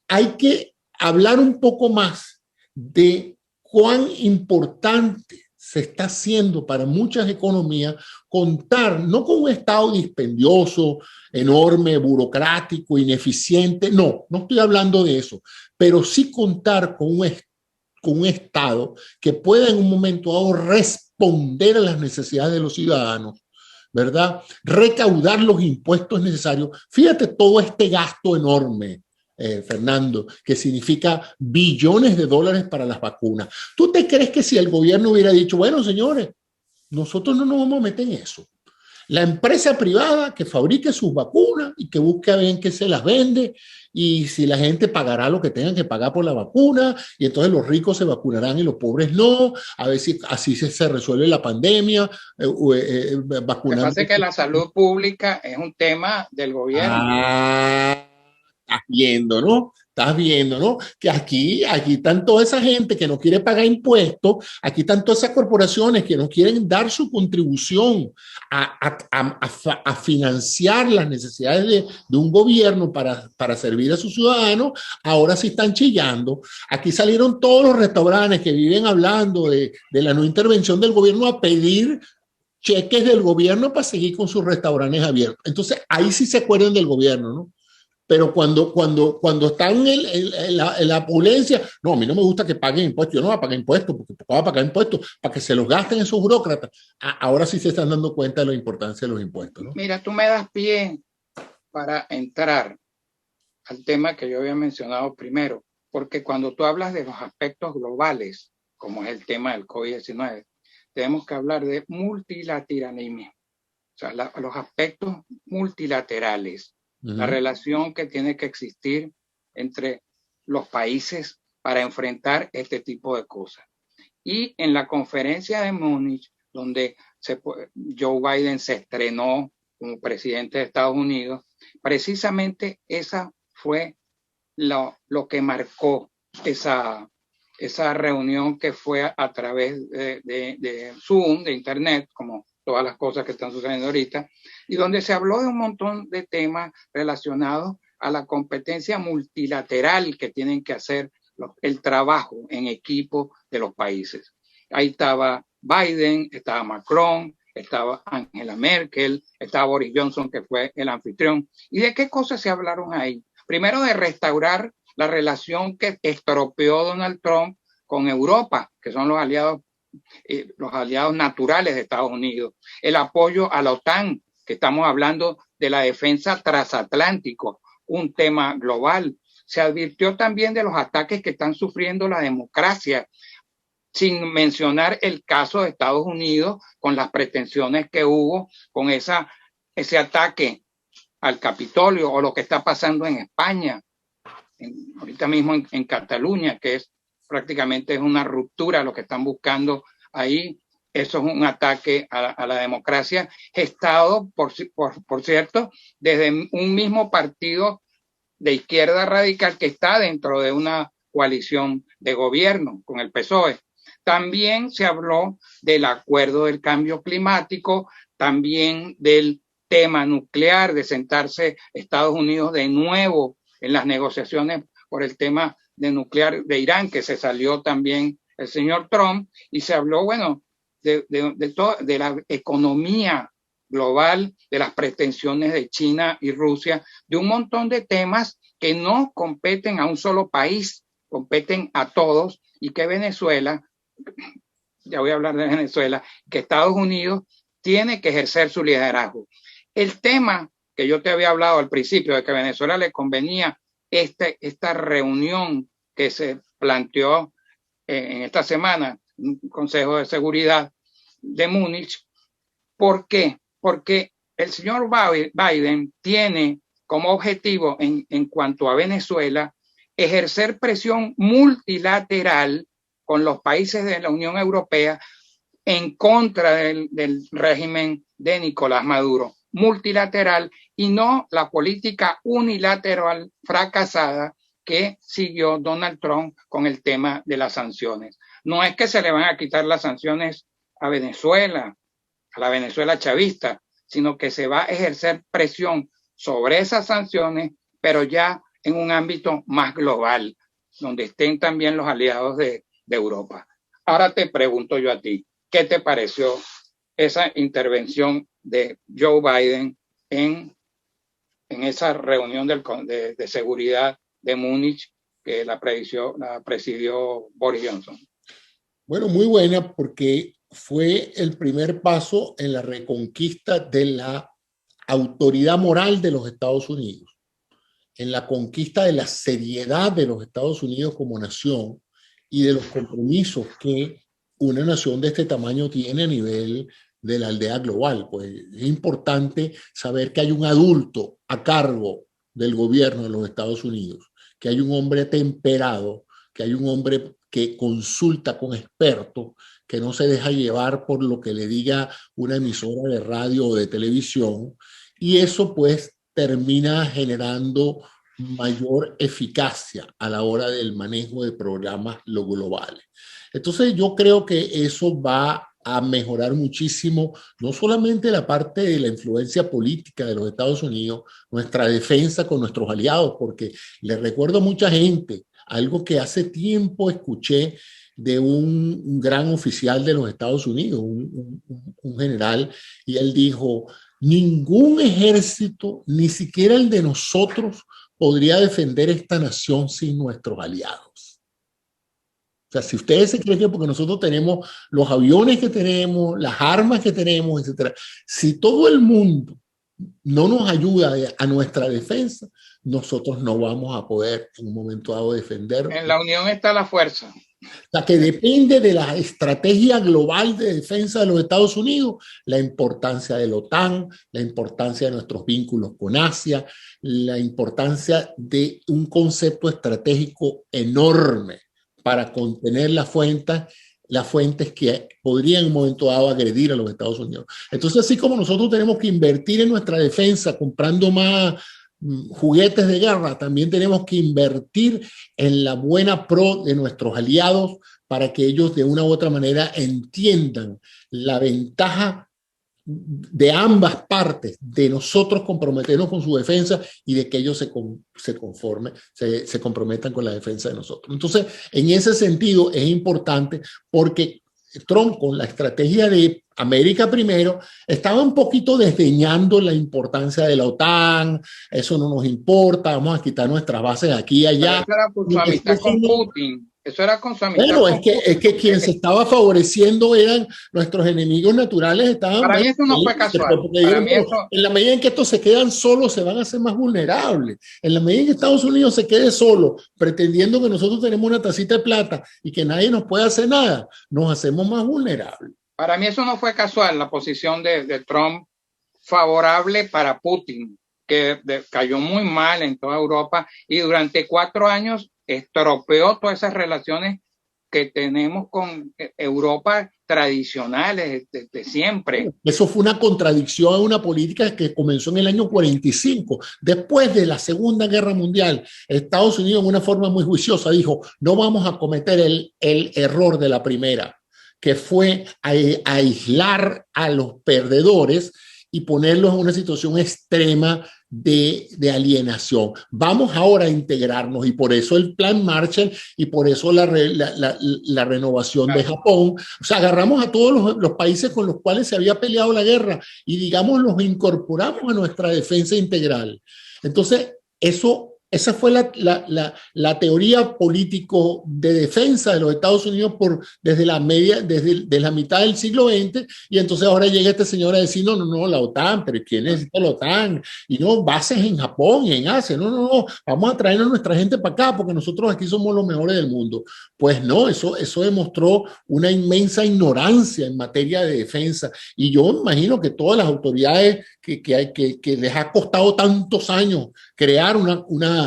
Speaker 1: hay que hablar un poco más de cuán importante se está haciendo para muchas economías contar no con un Estado dispendioso, enorme, burocrático, ineficiente, no estoy hablando de eso, pero sí contar con un Estado que pueda en un momento dado responder a las necesidades de los ciudadanos, ¿verdad? Recaudar los impuestos necesarios. Fíjate todo este gasto enorme, Fernando, que significa billones de dólares para las vacunas. ¿Tú te crees que si el gobierno hubiera dicho, bueno, señores, nosotros no nos vamos a meter en eso? La empresa privada que fabrique sus vacunas y que busque a ver en qué se las vende y si la gente pagará lo que tengan que pagar por la vacuna y entonces los ricos se vacunarán y los pobres no, a ver si así se resuelve la pandemia.
Speaker 2: Vacunando. Lo que pasa es que la salud pública es un tema del gobierno.
Speaker 1: Estás viendo, ¿no? Estás viendo, ¿no? Que aquí están toda esa gente que no quiere pagar impuestos, aquí están todas esas corporaciones que no quieren dar su contribución a financiar las necesidades de un gobierno para servir a sus ciudadanos, ahora sí están chillando. Aquí salieron todos los restaurantes que viven hablando de la no intervención del gobierno a pedir cheques del gobierno para seguir con sus restaurantes abiertos. Entonces, ahí sí se acuerdan del gobierno, ¿no? Pero cuando están en la opulencia, no, a mí no me gusta que paguen impuestos, yo no voy a pagar impuestos, porque voy a pagar impuestos para que se los gasten esos burócratas. Ahora sí se están dando cuenta de la importancia de los impuestos, ¿no?
Speaker 2: Mira, tú me das pie para entrar al tema que yo había mencionado primero, porque cuando tú hablas de los aspectos globales, como es el tema del COVID-19, tenemos que hablar de multilateralismo, o sea, los aspectos multilaterales. La relación que tiene que existir entre los países para enfrentar este tipo de cosas. Y en la conferencia de Múnich, donde Joe Biden se estrenó como presidente de Estados Unidos, precisamente esa fue lo que marcó esa reunión, que fue a través de Zoom, de Internet, como todas las cosas que están sucediendo ahorita, y donde se habló de un montón de temas relacionados a la competencia multilateral que tienen que hacer el trabajo en equipo de los países. Ahí estaba Biden, estaba Macron, estaba Angela Merkel, estaba Boris Johnson, que fue el anfitrión. ¿Y de qué cosas se hablaron ahí? Primero, de restaurar la relación que estropeó Donald Trump con Europa, que son los aliados naturales de Estados Unidos. El apoyo a la OTAN, que estamos hablando de la defensa transatlántico, un tema global. Se advirtió también de los ataques que están sufriendo la democracia, sin mencionar el caso de Estados Unidos con las pretensiones que hubo con ese ataque al Capitolio, o lo que está pasando en España, ahorita mismo en Cataluña, que es prácticamente una ruptura lo que están buscando ahí. Eso es un ataque a la democracia, gestado, por cierto, desde un mismo partido de izquierda radical que está dentro de una coalición de gobierno con el PSOE. También se habló del acuerdo del cambio climático, también del tema nuclear, de sentarse Estados Unidos de nuevo en las negociaciones por el tema de nuclear de Irán, que se salió también el señor Trump, y se habló, bueno, de la economía global, de las pretensiones de China y Rusia, de un montón de temas que no competen a un solo país, competen a todos, y que Venezuela, ya voy a hablar de Venezuela, que Estados Unidos tiene que ejercer su liderazgo. El tema que yo te había hablado al principio, de que a Venezuela le convenía esta reunión que se planteó en esta semana, un Consejo de Seguridad de Múnich. ¿Por qué? Porque el señor Biden tiene como objetivo en cuanto a Venezuela ejercer presión multilateral con los países de la Unión Europea en contra del régimen de Nicolás Maduro, multilateral, y no la política unilateral fracasada que siguió Donald Trump con el tema de las sanciones. No es que se le van a quitar las sanciones a Venezuela, a la Venezuela chavista, sino que se va a ejercer presión sobre esas sanciones, pero ya en un ámbito más global, donde estén también los aliados de Europa. Ahora te pregunto yo a ti, ¿qué te pareció esa intervención de Joe Biden en esa reunión de seguridad de Múnich que la presidió Boris Johnson?
Speaker 1: Bueno, muy buena, porque fue el primer paso en la reconquista de la autoridad moral de los Estados Unidos, en la conquista de la seriedad de los Estados Unidos como nación y de los compromisos que una nación de este tamaño tiene a nivel de la aldea global. Pues es importante saber que hay un adulto a cargo del gobierno de los Estados Unidos, que hay un hombre temperado, que hay un hombre que consulta con expertos, que no se deja llevar por lo que le diga una emisora de radio o de televisión, y eso pues termina generando mayor eficacia a la hora del manejo de programas globales. Entonces yo creo que eso va a mejorar muchísimo, no solamente la parte de la influencia política de los Estados Unidos, nuestra defensa con nuestros aliados, porque les recuerdo a mucha gente, algo que hace tiempo escuché de un gran oficial de los Estados Unidos, un general, y él dijo: ningún ejército, ni siquiera el de nosotros, podría defender esta nación sin nuestros aliados. O sea, si ustedes se creen que porque nosotros tenemos los aviones que tenemos, las armas que tenemos, etcétera, si todo el mundo no nos ayuda a nuestra defensa, nosotros no vamos a poder en un momento dado defender.
Speaker 2: En la unión está la fuerza.
Speaker 1: O sea, que depende de la estrategia global de defensa de los Estados Unidos, la importancia de la OTAN, la importancia de nuestros vínculos con Asia, la importancia de un concepto estratégico enorme para contener las fuentes que podrían en un momento dado agredir a los Estados Unidos. Entonces, así como nosotros tenemos que invertir en nuestra defensa comprando más juguetes de guerra, también tenemos que invertir en la buena pro de nuestros aliados para que ellos de una u otra manera entiendan la ventaja de ambas partes, de nosotros comprometernos con su defensa y de que ellos se comprometan con la defensa de nosotros. Entonces, en ese sentido es importante, porque Trump, con la estrategia de América primero, estaba un poquito desdeñando la importancia de la OTAN, eso no nos importa, vamos a quitar nuestras bases aquí y
Speaker 2: Pero
Speaker 1: allá.
Speaker 2: eso era por su amistad con Putin. Eso era con su amistad
Speaker 1: Bueno,
Speaker 2: con
Speaker 1: es
Speaker 2: Putin.
Speaker 1: que quien se estaba favoreciendo eran nuestros enemigos naturales, estaban,
Speaker 2: Para mí
Speaker 1: bueno,
Speaker 2: eso no fue
Speaker 1: felices,
Speaker 2: casual.
Speaker 1: porque
Speaker 2: Para
Speaker 1: dijeron,
Speaker 2: mí
Speaker 1: bueno,
Speaker 2: eso,
Speaker 1: en la medida en que estos se quedan solos, se van a hacer más vulnerables. En la medida en que Estados Unidos se quede solo, pretendiendo que nosotros tenemos una tacita de plata y que nadie nos puede hacer nada, nos hacemos más vulnerables.
Speaker 2: para mí eso no fue casual, la posición de Trump favorable para Putin, que cayó muy mal en toda Europa y durante 4 años estropeó todas esas relaciones que tenemos con Europa tradicionales de siempre.
Speaker 1: Eso fue una contradicción a una política que comenzó en el año 45. Después de la Segunda Guerra Mundial, Estados Unidos en una forma muy juiciosa dijo, no vamos a cometer el error de la primera, que fue aislar a los perdedores y ponerlos en una situación extrema de alienación. Vamos ahora a integrarnos y por eso el plan Marshall y por eso la renovación de Japón. O sea, agarramos a todos los países con los cuales se había peleado la guerra y digamos los incorporamos a nuestra defensa integral. Entonces, esa fue la teoría político de defensa de los Estados Unidos desde la mitad del siglo XX, y entonces ahora llega este señor a decir, no, la OTAN, pero ¿quién necesita la OTAN? Y no, bases en Japón y en Asia, no, vamos a traernos a nuestra gente para acá porque nosotros aquí somos los mejores del mundo. Pues no, eso demostró una inmensa ignorancia en materia de defensa, y yo imagino que todas las autoridades que les ha costado tantos años crear una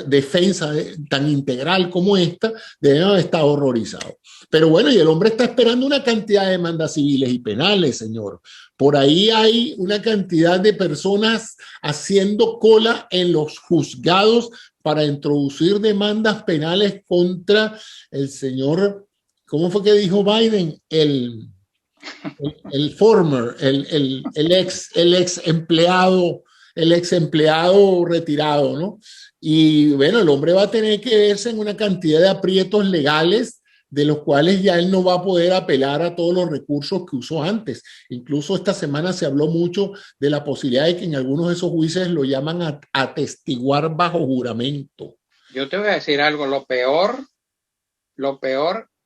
Speaker 1: defensa tan integral como esta, deben haber estado horrorizados. Pero bueno, y el hombre está esperando una cantidad de demandas civiles y penales, señor. Por ahí hay una cantidad de personas haciendo cola en los juzgados para introducir demandas penales contra el señor, ¿cómo fue que dijo Biden? El former, el ex empleado retirado, ¿no? Y bueno, el hombre va a tener que verse en una cantidad de aprietos legales de los cuales ya él no va a poder apelar a todos los recursos que usó antes. Incluso esta semana se habló mucho de la posibilidad de que en algunos de esos juicios lo llaman a atestiguar bajo juramento.
Speaker 2: Yo te voy a decir algo, lo peor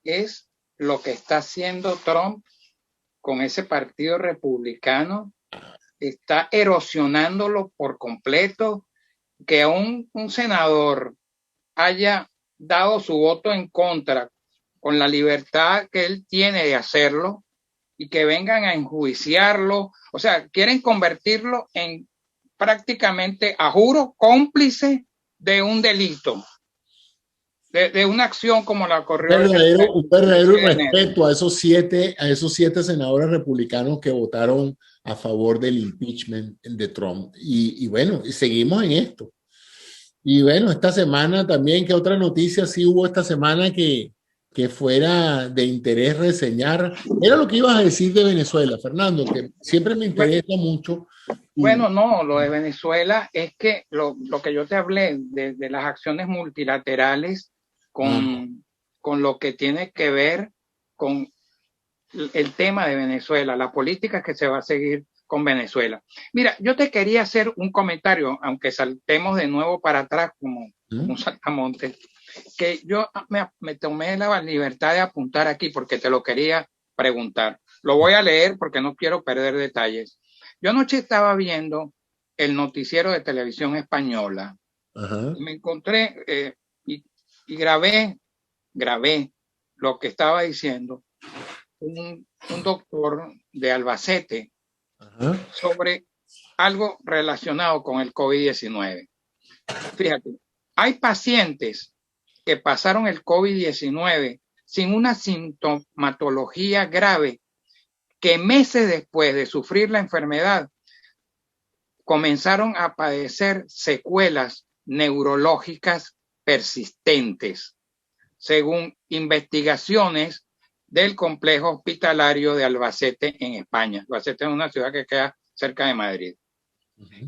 Speaker 2: es lo que está haciendo Trump con ese partido republicano, está erosionándolo por completo, que un senador haya dado su voto en contra con la libertad que él tiene de hacerlo y que vengan a enjuiciarlo, o sea, quieren convertirlo en prácticamente, a juro, cómplice de un delito. De una acción como la ocurrió
Speaker 1: Un verdadero respeto a esos siete senadores republicanos que votaron a favor del impeachment de Trump. Y bueno, seguimos en esto. Y bueno, esta semana también, ¿qué otra noticia sí hubo esta semana que fuera de interés reseñar? Era lo que ibas a decir de Venezuela, Fernando, que siempre me interesa mucho.
Speaker 2: Bueno, no, lo de Venezuela es que lo que yo te hablé de las acciones multilaterales con lo que tiene que ver con el tema de Venezuela, la política que se va a seguir con Venezuela. Mira, yo te quería hacer un comentario, aunque saltemos de nuevo para atrás como un saltamontes, que yo me tomé la libertad de apuntar aquí porque te lo quería preguntar. Lo voy a leer porque no quiero perder detalles. Yo anoche estaba viendo el noticiero de televisión española. Y me encontré y grabé lo que estaba diciendo un doctor de Albacete sobre algo relacionado con el COVID-19. Fíjate, hay pacientes que pasaron el COVID-19 sin una sintomatología grave que meses después de sufrir la enfermedad comenzaron a padecer secuelas neurológicas persistentes, según investigaciones del complejo hospitalario de Albacete en España. Albacete es una ciudad que queda cerca de Madrid,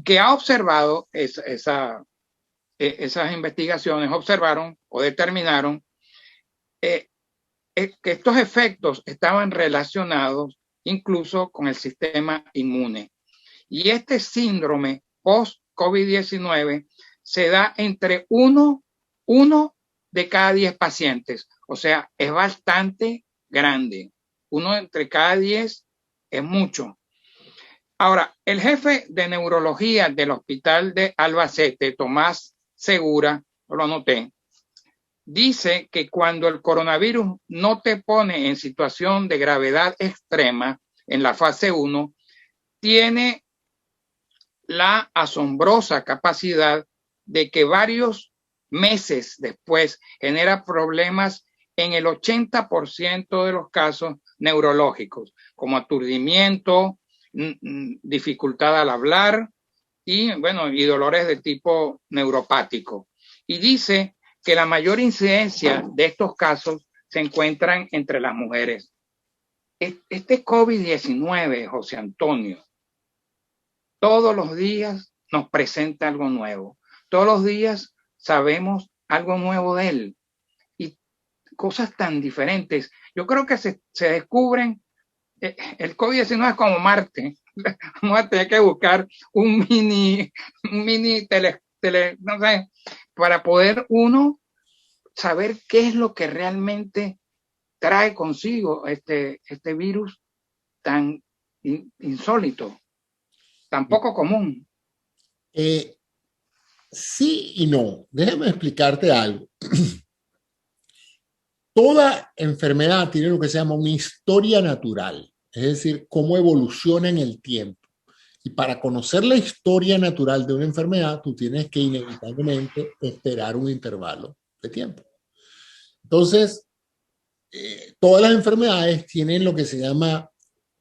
Speaker 2: que ha observado esas investigaciones, observaron o determinaron que estos efectos estaban relacionados incluso con el sistema inmune. Y este síndrome post-COVID-19 se da entre uno de cada 10 pacientes. O sea, es bastante grande. Uno entre cada 10 es mucho. Ahora, el jefe de neurología del hospital de Albacete, Tomás Segura, lo anoté, dice que cuando el coronavirus no te pone en situación de gravedad extrema en la fase 1, tiene la asombrosa capacidad de que varios meses después genera problemas en el 80% de los casos neurológicos, como aturdimiento, dificultad al hablar y, bueno, y dolores de tipo neuropático. Y dice que la mayor incidencia de estos casos se encuentran entre las mujeres. Este COVID-19, José Antonio, todos los días nos presenta algo nuevo. Todos los días sabemos algo nuevo de él y cosas tan diferentes. Yo creo que se descubren, el COVID-19 es como Marte. Vamos a tener que buscar un mini no sé, para poder uno saber qué es lo que realmente trae consigo este virus tan insólito, tan poco común.
Speaker 1: Sí y no. Déjame explicarte algo. Toda enfermedad tiene lo que se llama una historia natural, es decir, cómo evoluciona en el tiempo. Y para conocer la historia natural de una enfermedad, tú tienes que inevitablemente esperar un intervalo de tiempo. Entonces, todas las enfermedades tienen lo que se llama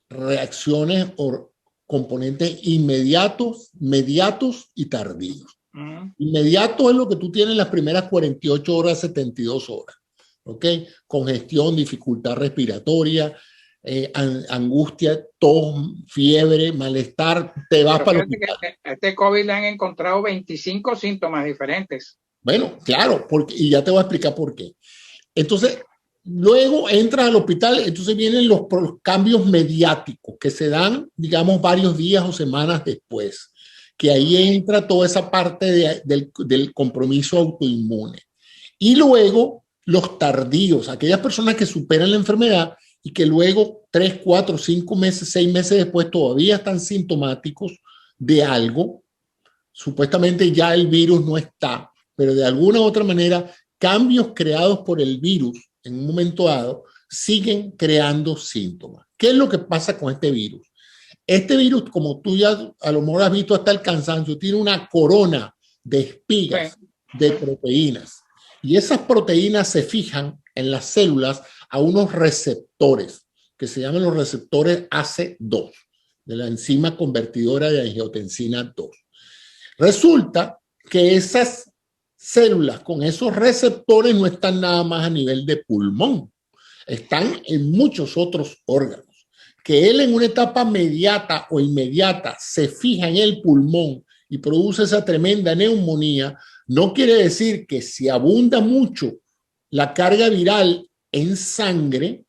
Speaker 1: reacciones o componentes inmediatos, mediatos y tardíos. Inmediato es lo que tú tienes en las primeras 48 horas, 72 horas. ¿Ok? Congestión, dificultad respiratoria, angustia, tos, fiebre, malestar, te vas para el hospital.
Speaker 2: A este COVID le han encontrado 25 síntomas diferentes.
Speaker 1: Bueno, claro, y ya te voy a explicar por qué. Entonces, luego entras al hospital, entonces vienen los cambios mediáticos que se dan, digamos, varios días o semanas después, que ahí entra toda esa parte del compromiso autoinmune. Y luego los tardíos, aquellas personas que superan la enfermedad y que luego 3, 4, 5 meses, 6 meses después todavía están sintomáticos de algo. Supuestamente ya el virus no está, pero de alguna u otra manera cambios creados por el virus en un momento dado siguen creando síntomas. ¿Qué es lo que pasa con este virus? Este virus, como tú ya a lo mejor has visto hasta el cansancio, tiene una corona de espigas de proteínas. Y esas proteínas se fijan en las células a unos receptores que se llaman los receptores AC2 de la enzima convertidora de angiotensina 2. Resulta que esas células con esos receptores no están nada más a nivel de pulmón, están en muchos otros órganos. Que él en una etapa mediata o inmediata se fija en el pulmón y produce esa tremenda neumonía, no quiere decir que si abunda mucho la carga viral en sangre,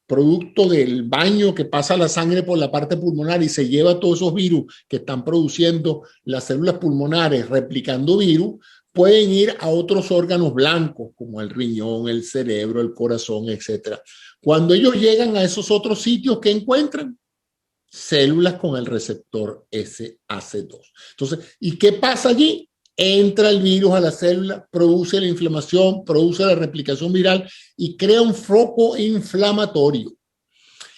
Speaker 1: producto del baño que pasa la sangre por la parte pulmonar y se lleva todos esos virus que están produciendo las células pulmonares replicando virus, pueden ir a otros órganos blancos como el riñón, el cerebro, el corazón, etc. Cuando ellos llegan a esos otros sitios, ¿qué encuentran? Células con el receptor SAC2. Entonces, ¿y qué pasa allí? Entra el virus a la célula, produce la inflamación, produce la replicación viral y crea un foco inflamatorio.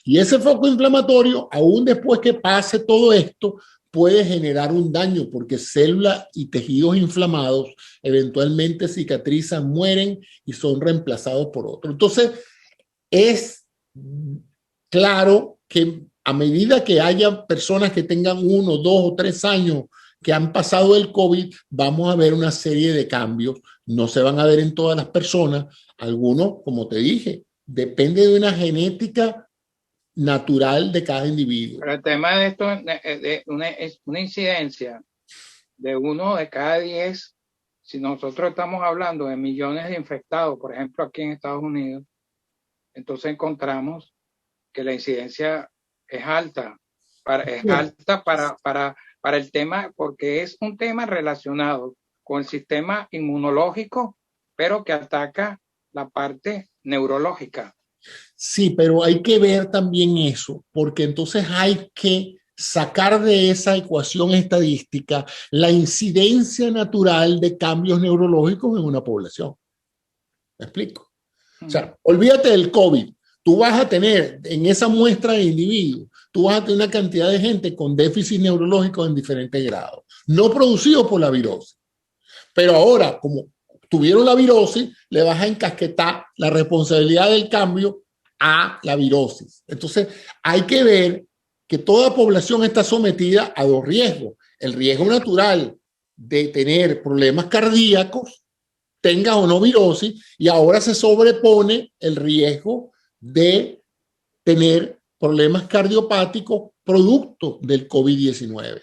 Speaker 1: Y ese foco inflamatorio, aún después que pase todo esto, puede generar un daño porque células y tejidos inflamados eventualmente cicatrizan, mueren y son reemplazados por otros. Entonces, es claro que a medida que haya personas que tengan 1, 2 o 3 años que han pasado el COVID, vamos a ver una serie de cambios. No se van a ver en todas las personas. Algunos, como te dije, depende de una genética natural de cada individuo.
Speaker 2: Pero el tema de esto es una incidencia de 1 de cada 10. Si nosotros estamos hablando de millones de infectados, por ejemplo, aquí en Estados Unidos, entonces encontramos que la incidencia es alta, para el tema, porque es un tema relacionado con el sistema inmunológico, pero que ataca la parte neurológica.
Speaker 1: Sí, pero hay que ver también eso, porque entonces hay que sacar de esa ecuación estadística la incidencia natural de cambios neurológicos en una población. ¿Me explico? O sea, olvídate del COVID. Tú vas a tener en esa muestra de individuos, tú vas a tener una cantidad de gente con déficit neurológico en diferentes grados, no producidos por la virosis. Pero ahora, como tuvieron la virosis, le vas a encasquetar la responsabilidad del cambio a la virosis. Entonces, hay que ver que toda población está sometida a dos riesgos. El riesgo natural de tener problemas cardíacos, tenga o no virosis, y ahora se sobrepone el riesgo de tener problemas cardiopáticos producto del COVID-19.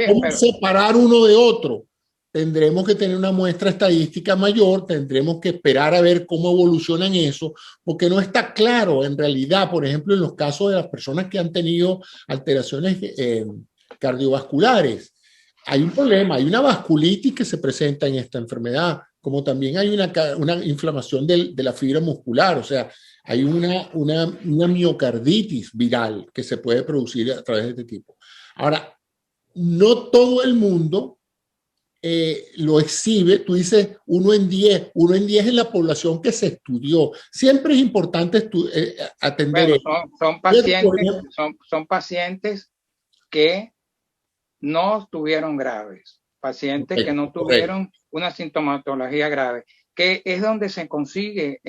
Speaker 1: ¿Cómo separar uno de otro? Tendremos que tener una muestra estadística mayor, tendremos que esperar a ver cómo evolucionan eso, porque no está claro en realidad, por ejemplo, en los casos de las personas que han tenido alteraciones cardiovasculares. Hay un problema, hay una vasculitis que se presenta en esta enfermedad, como también hay una inflamación de la fibra muscular, o sea, hay una miocarditis viral que se puede producir a través de este tipo. Ahora, no todo el mundo lo exhibe. Tú dices 1 en 10, 1 en 10 es la población que se estudió. Siempre es importante atender.
Speaker 2: Bueno, son pacientes que no estuvieron graves, pacientes que no tuvieron una sintomatología grave, que es donde se consigue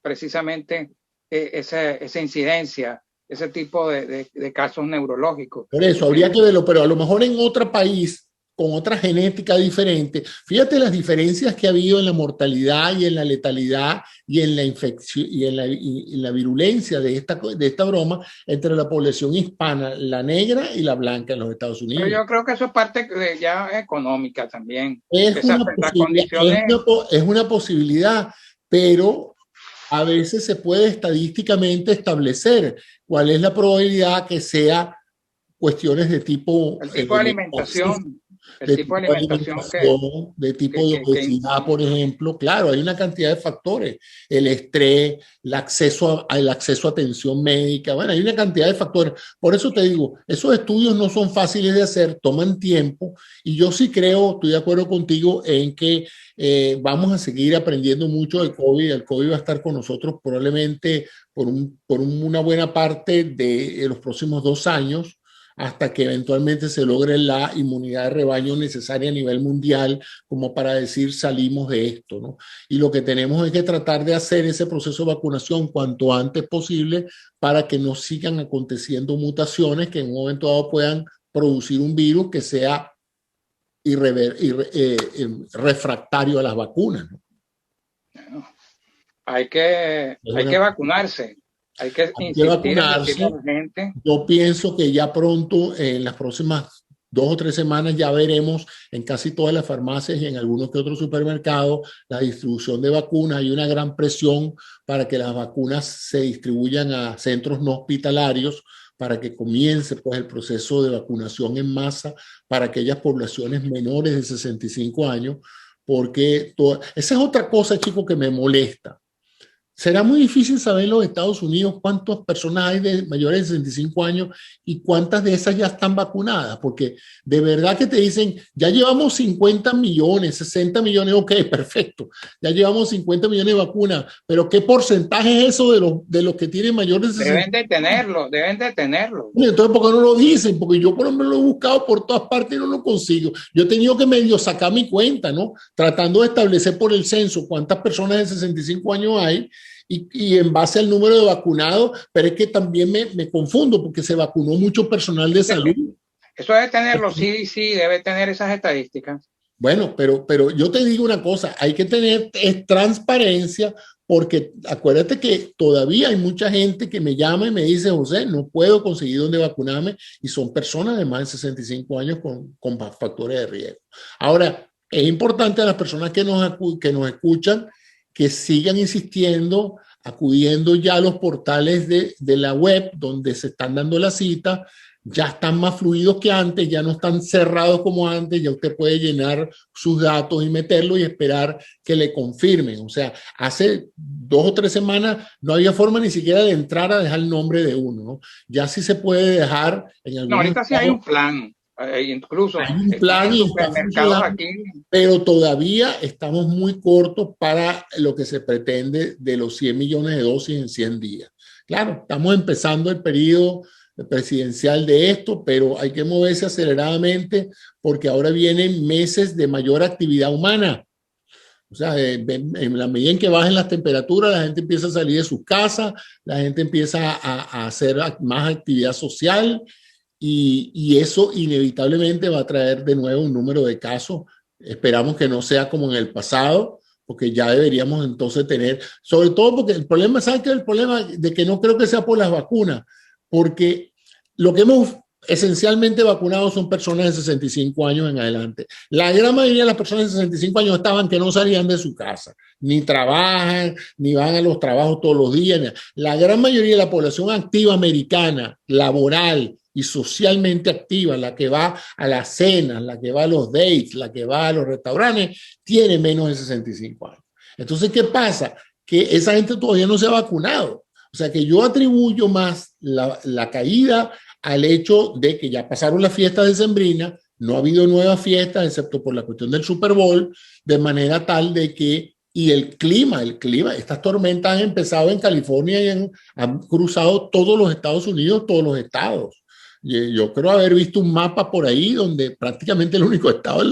Speaker 2: precisamente esa incidencia, ese tipo de casos neurológicos.
Speaker 1: Por eso habría que verlo, pero a lo mejor en otro país con otra genética diferente. Fíjate las diferencias que ha habido en la mortalidad y en la letalidad y en la infección y en la virulencia de esta broma entre la población hispana, la negra y la blanca en los Estados Unidos.
Speaker 2: Pero yo creo que eso es parte ya económica también.
Speaker 1: Es una posibilidad, pero a veces se puede estadísticamente establecer cuál es la probabilidad que sea cuestiones de tipo...
Speaker 2: El tipo de alimentación. El tipo de alimentación
Speaker 1: de tipo de obesidad, por ejemplo. Claro, hay una cantidad de factores. El estrés, el acceso a atención médica. Bueno, hay una cantidad de factores. Por eso te digo, esos estudios no son fáciles de hacer, toman tiempo. Y yo sí creo, estoy de acuerdo contigo en que vamos a seguir aprendiendo mucho del COVID. El COVID va a estar con nosotros probablemente por una buena parte de los próximos 2 años, hasta que eventualmente se logre la inmunidad de rebaño necesaria a nivel mundial como para decir salimos de esto, ¿no? Y lo que tenemos es que tratar de hacer ese proceso de vacunación cuanto antes posible para que no sigan aconteciendo mutaciones que en un momento dado puedan producir un virus que sea refractario a las vacunas, ¿no?
Speaker 2: Bueno, hay que vacunarse. Hay que
Speaker 1: vacunarse. Yo pienso que ya pronto, en las próximas 2 o 3 semanas, ya veremos en casi todas las farmacias y en algunos que otros supermercados la distribución de vacunas. Hay una gran presión para que las vacunas se distribuyan a centros no hospitalarios, para que comience pues, el proceso de vacunación en masa para aquellas poblaciones menores de 65 años, porque esa es otra cosa, chicos, que me molesta. Será muy difícil saber en los Estados Unidos cuántas personas hay de mayores de 65 años y cuántas de esas ya están vacunadas, porque de verdad que te dicen, ya llevamos 50 millones, 60 millones, ok, perfecto, ya llevamos 50 millones de vacunas, pero ¿qué porcentaje es eso de los que tienen mayores de 65?
Speaker 2: Deben de tenerlo.
Speaker 1: Entonces, ¿por qué no lo dicen? Porque yo por lo menos lo he buscado por todas partes y no lo consigo. Yo he tenido que medio sacar mi cuenta, ¿no? Tratando de establecer por el censo cuántas personas de 65 años hay y en base al número de vacunados, pero es que también me confundo porque se vacunó mucho personal de salud.
Speaker 2: Eso debe tenerlo, sí, debe tener esas estadísticas.
Speaker 1: Bueno, pero yo te digo una cosa, hay que tener transparencia, porque acuérdate que todavía hay mucha gente que me llama y me dice, José, no puedo conseguir dónde vacunarme, y son personas de más de 65 años con factores de riesgo. Ahora, es importante a las personas que nos escuchan que sigan insistiendo acudiendo ya a los portales de la web donde se están dando la cita, ya están más fluidos que antes, ya no están cerrados como antes, ya usted puede llenar sus datos y meterlo y esperar que le confirmen. O sea, hace 2 o 3 semanas no había forma ni siquiera de entrar a dejar el nombre de uno, ¿no? Ya sí se puede dejar en algunos.
Speaker 2: No, ahorita sí hay un plan. Incluso
Speaker 1: hay un plan
Speaker 2: en
Speaker 1: y está
Speaker 2: supermercados
Speaker 1: funcionando,
Speaker 2: aquí.
Speaker 1: pero todavía estamos muy cortos para lo que se pretende de los 100 millones de dosis en 100 días. Claro, estamos empezando el periodo presidencial de esto, pero hay que moverse aceleradamente porque ahora vienen meses de mayor actividad humana. O sea, en la medida en que bajen las temperaturas, la gente empieza a salir de sus casas, la gente empieza a hacer más actividad social y eso inevitablemente va a traer de nuevo un número de casos. Esperamos que no sea como en el pasado, porque ya deberíamos entonces tener, sobre todo porque el problema, ¿sabes qué? El problema de que no creo que sea por las vacunas, porque lo que hemos esencialmente vacunado son personas de 65 años en adelante. La gran mayoría de las personas de 65 años estaban que no salían de su casa, ni trabajan, ni van a los trabajos todos los días. La gran mayoría de la población activa americana, laboral y socialmente activa, la que va a las cenas, la que va a los dates, la que va a los restaurantes, tiene menos de 65 años. Entonces, ¿qué pasa? Que esa gente todavía no se ha vacunado. O sea que yo atribuyo más la caída al hecho de que ya pasaron las fiestas decembrinas, no ha habido nuevas fiestas, excepto por la cuestión del Super Bowl, de manera tal de que, y el clima, estas tormentas han empezado en California y han cruzado todos los Estados Unidos, todos los estados. Yo creo haber visto un mapa por ahí donde prácticamente el único estado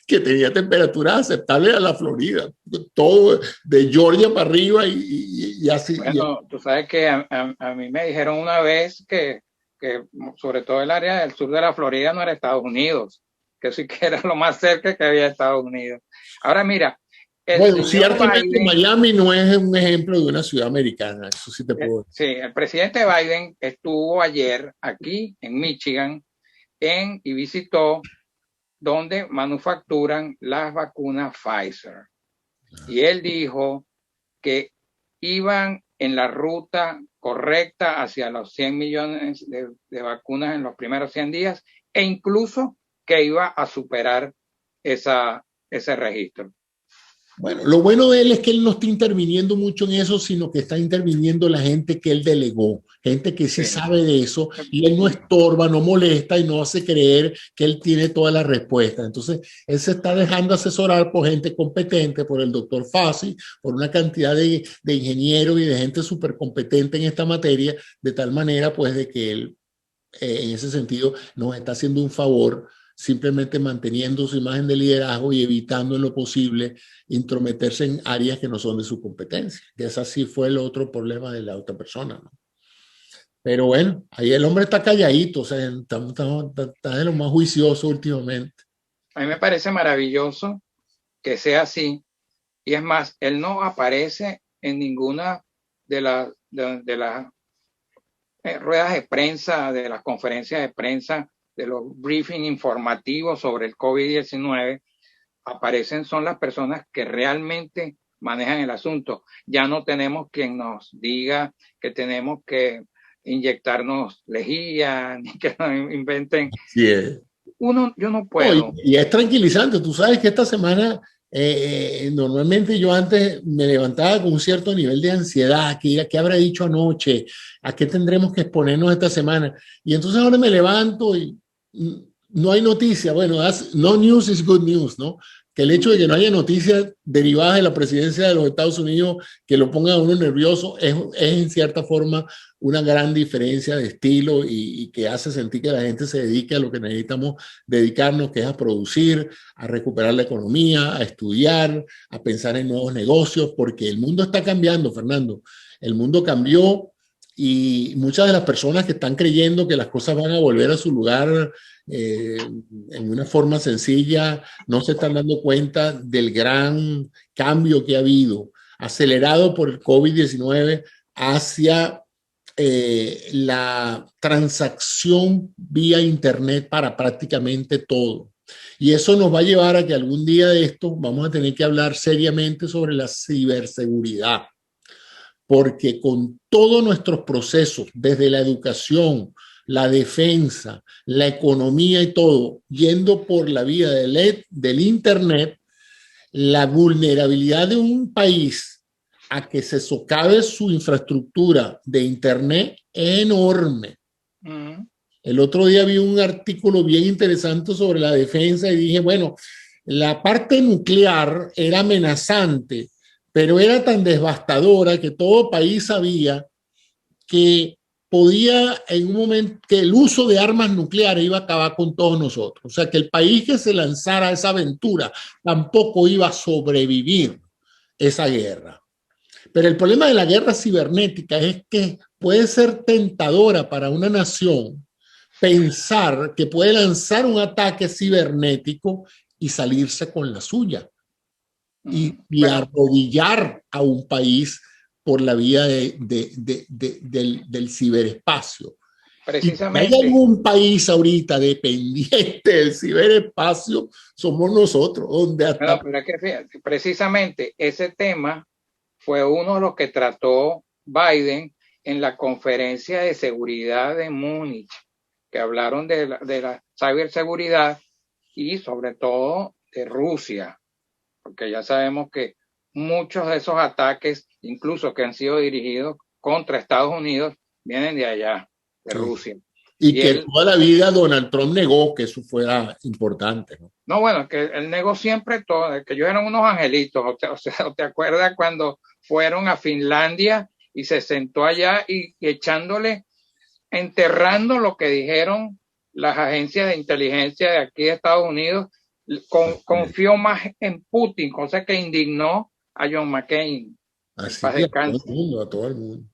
Speaker 1: que tenía temperaturas aceptables era la Florida. Todo de Georgia para arriba y así.
Speaker 2: Bueno, tú sabes que a mí me dijeron una vez que sobre todo el área del sur de la Florida no era Estados Unidos, que sí que era lo más cerca que había Estados Unidos. Ahora mira,
Speaker 1: bueno, ciertamente Biden, Miami no es un ejemplo de una ciudad americana, eso sí te puedo decir.
Speaker 2: Sí, el presidente Biden estuvo ayer aquí en Michigan y visitó donde manufacturan las vacunas Pfizer. Y él dijo que iban en la ruta correcta hacia los 100 millones de vacunas en los primeros 100 días e incluso que iba a superar ese registro.
Speaker 1: Bueno, lo bueno de él es que él no está interviniendo mucho en eso, sino que está interviniendo la gente que él delegó, gente que sí sabe de eso, y él no estorba, no molesta y no hace creer que él tiene todas las respuestas. Entonces, él se está dejando asesorar por gente competente, por el doctor Fauci, por una cantidad de ingenieros y de gente súper competente en esta materia, de tal manera, pues, de que él, en ese sentido, nos está haciendo un favor simplemente manteniendo su imagen de liderazgo y evitando en lo posible intrometerse en áreas que no son de su competencia. Que ese sí fue el otro problema de la otra persona, ¿no? Pero bueno, ahí el hombre está calladito, o sea, está de lo más juicioso últimamente.
Speaker 2: A mí me parece maravilloso que sea así. Y es más, él no aparece en ninguna de las ruedas de prensa, de las conferencias de prensa, de los briefings informativos sobre el COVID-19, aparecen son las personas que realmente manejan el asunto. Ya no tenemos quien nos diga que tenemos que inyectarnos lejía, ni que nos inventen.
Speaker 1: Sí es.
Speaker 2: Yo no puedo.
Speaker 1: Y es tranquilizante. Tú sabes que esta semana, normalmente yo antes me levantaba con un cierto nivel de ansiedad, ¿qué habrá dicho anoche? ¿A qué tendremos que exponernos esta semana? Y entonces ahora me levanto y no hay noticia. Bueno, no news is good news, ¿no? Que el hecho de que no haya noticias derivadas de la presidencia de los Estados Unidos que lo pongan a uno nervioso es en cierta forma una gran diferencia de estilo y que hace sentir que la gente se dedique a lo que necesitamos dedicarnos, que es a producir, a recuperar la economía, a estudiar, a pensar en nuevos negocios, porque el mundo está cambiando, Fernando. El mundo cambió y muchas de las personas que están creyendo que las cosas van a volver a su lugar en una forma sencilla, no se están dando cuenta del gran cambio que ha habido, acelerado por el COVID-19 hacia la transacción vía Internet para prácticamente todo. Y eso nos va a llevar a que algún día de esto vamos a tener que hablar seriamente sobre la ciberseguridad. porque con todos nuestros procesos, desde la educación, la defensa, la economía y todo, yendo por la vía del Internet, la vulnerabilidad de un país a que se socave su infraestructura de Internet es enorme. El otro día vi un artículo bien interesante sobre la defensa y dije, bueno, la parte nuclear era amenazante, pero era tan devastadora que todo país sabía que podía en un momento, que el uso de armas nucleares iba a acabar con todos nosotros. O sea, que el país que se lanzara a esa aventura tampoco iba a sobrevivir esa guerra. Pero el problema de la guerra cibernética es que puede ser tentadora para una nación pensar que puede lanzar un ataque cibernético y salirse con la suya y arrodillar a un país por la vía del ciberespacio.
Speaker 2: Precisamente.
Speaker 1: Si hay algún país ahorita dependiente del ciberespacio, somos nosotros. Donde hasta...
Speaker 2: No, pero es que fíjate, precisamente ese tema fue uno de los que trató Biden en la conferencia de seguridad de Múnich, que hablaron de la ciberseguridad y sobre todo de Rusia, porque ya sabemos que muchos de esos ataques, incluso que han sido dirigidos contra Estados Unidos, vienen de allá, de Rusia.
Speaker 1: Y que toda la vida Donald Trump negó que eso fuera importante, ¿no?
Speaker 2: No, bueno, que él negó siempre todo, que ellos eran unos angelitos. O sea, ¿te acuerdas cuando fueron a Finlandia y se sentó allá y echándole, enterrando lo que dijeron las agencias de inteligencia de aquí de Estados Unidos? Confió más en Putin, cosa que indignó a John McCain.
Speaker 1: Así que a todo el mundo.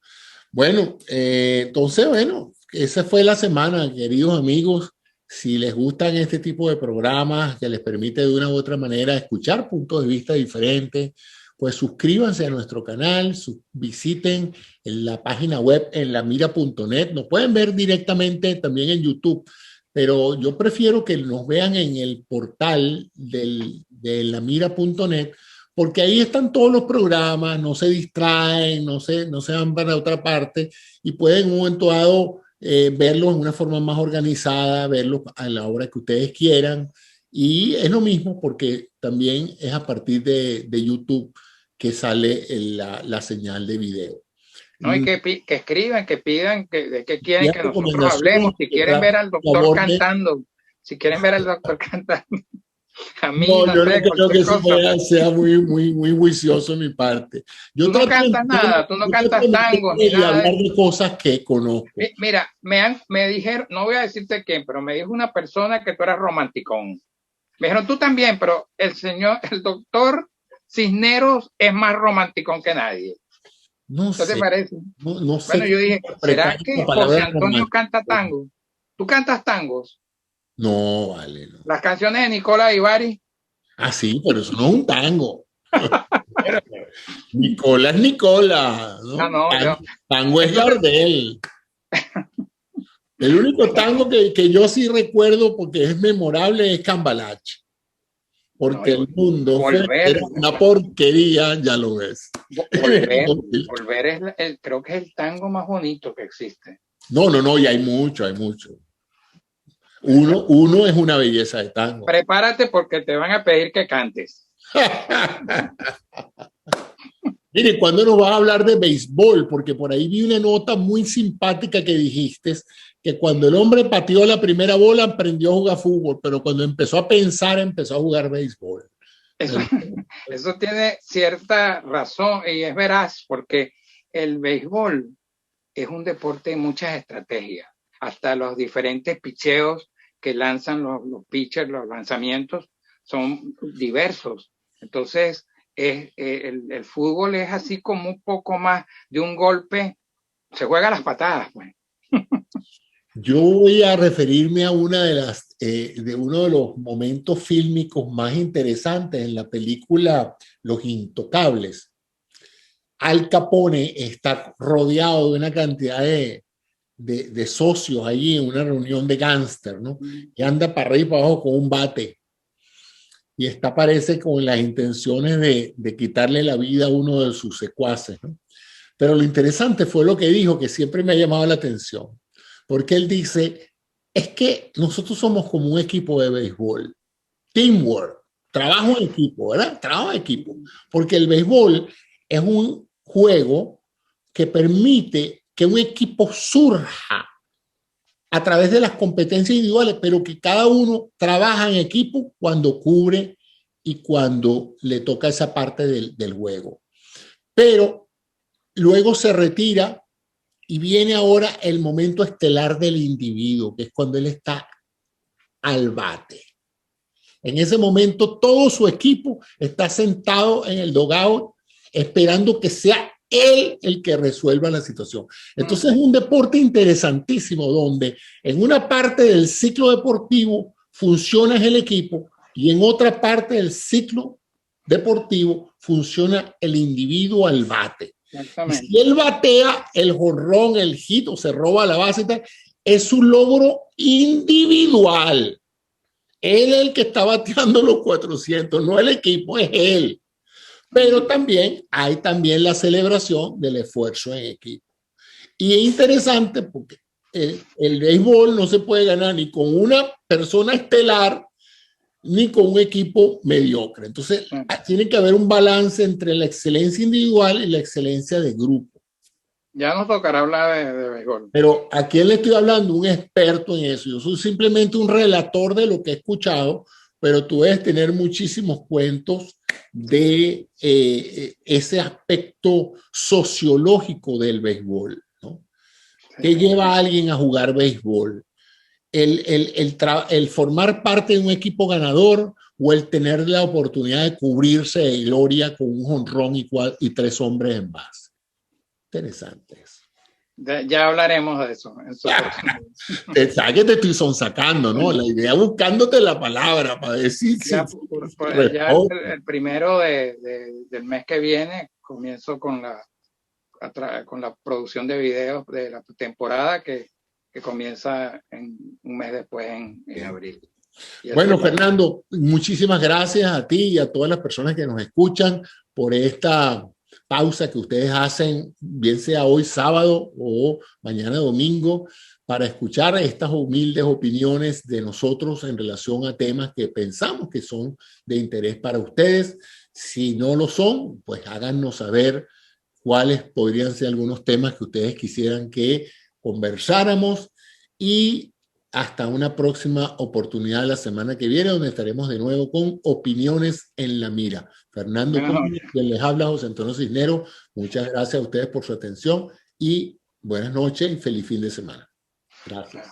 Speaker 1: Bueno, entonces, bueno, esa fue la semana, queridos amigos. Si les gustan este tipo de programas que les permite de una u otra manera escuchar puntos de vista diferentes, pues suscríbanse a nuestro canal, visiten en la página web en lamira.net. Nos pueden ver directamente también en YouTube, pero yo prefiero que nos vean en el portal de lamira.net, porque ahí están todos los programas, no se distraen, no se van para otra parte y pueden en un momento dado verlos de una forma más organizada, verlos a la hora que ustedes quieran. Y es lo mismo porque también es a partir de YouTube que sale la señal de video.
Speaker 2: No, y que escriban, que pidan de qué quieren que nosotros hablemos, si quieren ver al doctor cantando, si quieren ver al doctor cantando. A mí,
Speaker 1: yo no creo que eso sea muy juicioso de mi parte.
Speaker 2: Tú no cantas nada, tú no cantas tango ni nada.
Speaker 1: Hablar de cosas que conozco.
Speaker 2: Mira, me dijeron, no voy a decirte quién, pero me dijo una persona que tú eras romanticón. Me dijeron, tú también, pero el doctor Cisneros es más romanticón que nadie.
Speaker 1: No sé.
Speaker 2: ¿Qué te parece?
Speaker 1: No sé.
Speaker 2: Bueno, yo dije, ¿será que José Antonio canta tango? ¿Tú cantas tangos?
Speaker 1: No, vale. No.
Speaker 2: Las canciones de Nicola Ibarri.
Speaker 1: Ah, sí, pero eso no es un tango. Nicola es Nicola. ¿no? Tango es Gardel. El único tango que yo sí recuerdo porque es memorable es Cambalache. Porque el mundo era una porquería, ya lo ves.
Speaker 2: Volver es creo que es el tango más bonito que existe.
Speaker 1: No, y hay mucho. Uno es una belleza de tango.
Speaker 2: Prepárate porque te van a pedir que cantes.
Speaker 1: Mire, ¿cuándo nos vas a hablar de béisbol? Porque por ahí vi una nota muy simpática que dijiste que cuando el hombre pateó la primera bola aprendió a jugar fútbol, pero cuando empezó a pensar empezó a jugar béisbol.
Speaker 2: Eso tiene cierta razón y es veraz, porque el béisbol es un deporte de muchas estrategias, hasta los diferentes picheos que lanzan los pitchers, los lanzamientos son diversos. Entonces, el fútbol es así como un poco más de un golpe, se juega las patadas, pues.
Speaker 1: Yo voy a referirme a una de uno de los momentos fílmicos más interesantes en la película Los Intocables. Al Capone está rodeado de una cantidad de socios allí en una reunión de gángster, ¿no? Y anda para arriba y para abajo con un bate. Y parece con las intenciones de quitarle la vida a uno de sus secuaces, ¿no? Pero lo interesante fue lo que dijo, que siempre me ha llamado la atención, porque él dice, es que nosotros somos como un equipo de béisbol, teamwork, trabajo en equipo, ¿verdad? Trabajo en equipo, porque el béisbol es un juego que permite que un equipo surja a través de las competencias individuales, pero que cada uno trabaja en equipo cuando cubre y cuando le toca esa parte del juego. Pero luego se retira y viene ahora el momento estelar del individuo, que es cuando él está al bate. En ese momento todo su equipo está sentado en el dugout esperando que sea él el que resuelva la situación. Entonces es un deporte interesantísimo donde en una parte del ciclo deportivo funciona el equipo y en otra parte del ciclo deportivo funciona el individuo al bate. Y si él batea el jonrón, el hit o se roba la base, es un logro individual. Él es el que está bateando los 400, no el equipo, es él. Pero también hay la celebración del esfuerzo en equipo. Y es interesante porque el béisbol no se puede ganar ni con una persona estelar ni con un equipo mediocre. Entonces, tiene que haber un balance entre la excelencia individual y la excelencia de grupo.
Speaker 2: Ya nos tocará hablar de béisbol.
Speaker 1: Pero ¿a quién le estoy hablando? Un experto en eso. Yo soy simplemente un relator de lo que he escuchado, pero tú debes tener muchísimos cuentos de ese aspecto sociológico del béisbol, ¿no? ¿Qué lleva a alguien a jugar béisbol? El formar parte de un equipo ganador o el tener la oportunidad de cubrirse de gloria con un jonrón y 3 hombres en base. Interesante eso.
Speaker 2: Ya hablaremos de eso.
Speaker 1: ¿Sabes que te estoy sonsacando, no? La idea buscándote la palabra para decir
Speaker 2: ya el primero del mes que viene comienzo con la producción de videos de la temporada que comienza un mes después en abril.
Speaker 1: Bueno, Fernando, muchísimas gracias a ti y a todas las personas que nos escuchan por esta pausa que ustedes hacen, bien sea hoy sábado o mañana domingo, para escuchar estas humildes opiniones de nosotros en relación a temas que pensamos que son de interés para ustedes. Si no lo son, pues háganos saber cuáles podrían ser algunos temas que ustedes quisieran que conversáramos, y hasta una próxima oportunidad la semana que viene, donde estaremos de nuevo con Opiniones en la Mira. Fernando Conde, quien les habla, José Antonio Cisneros. Muchas gracias a ustedes por su atención y buenas noches y feliz fin de semana. Gracias.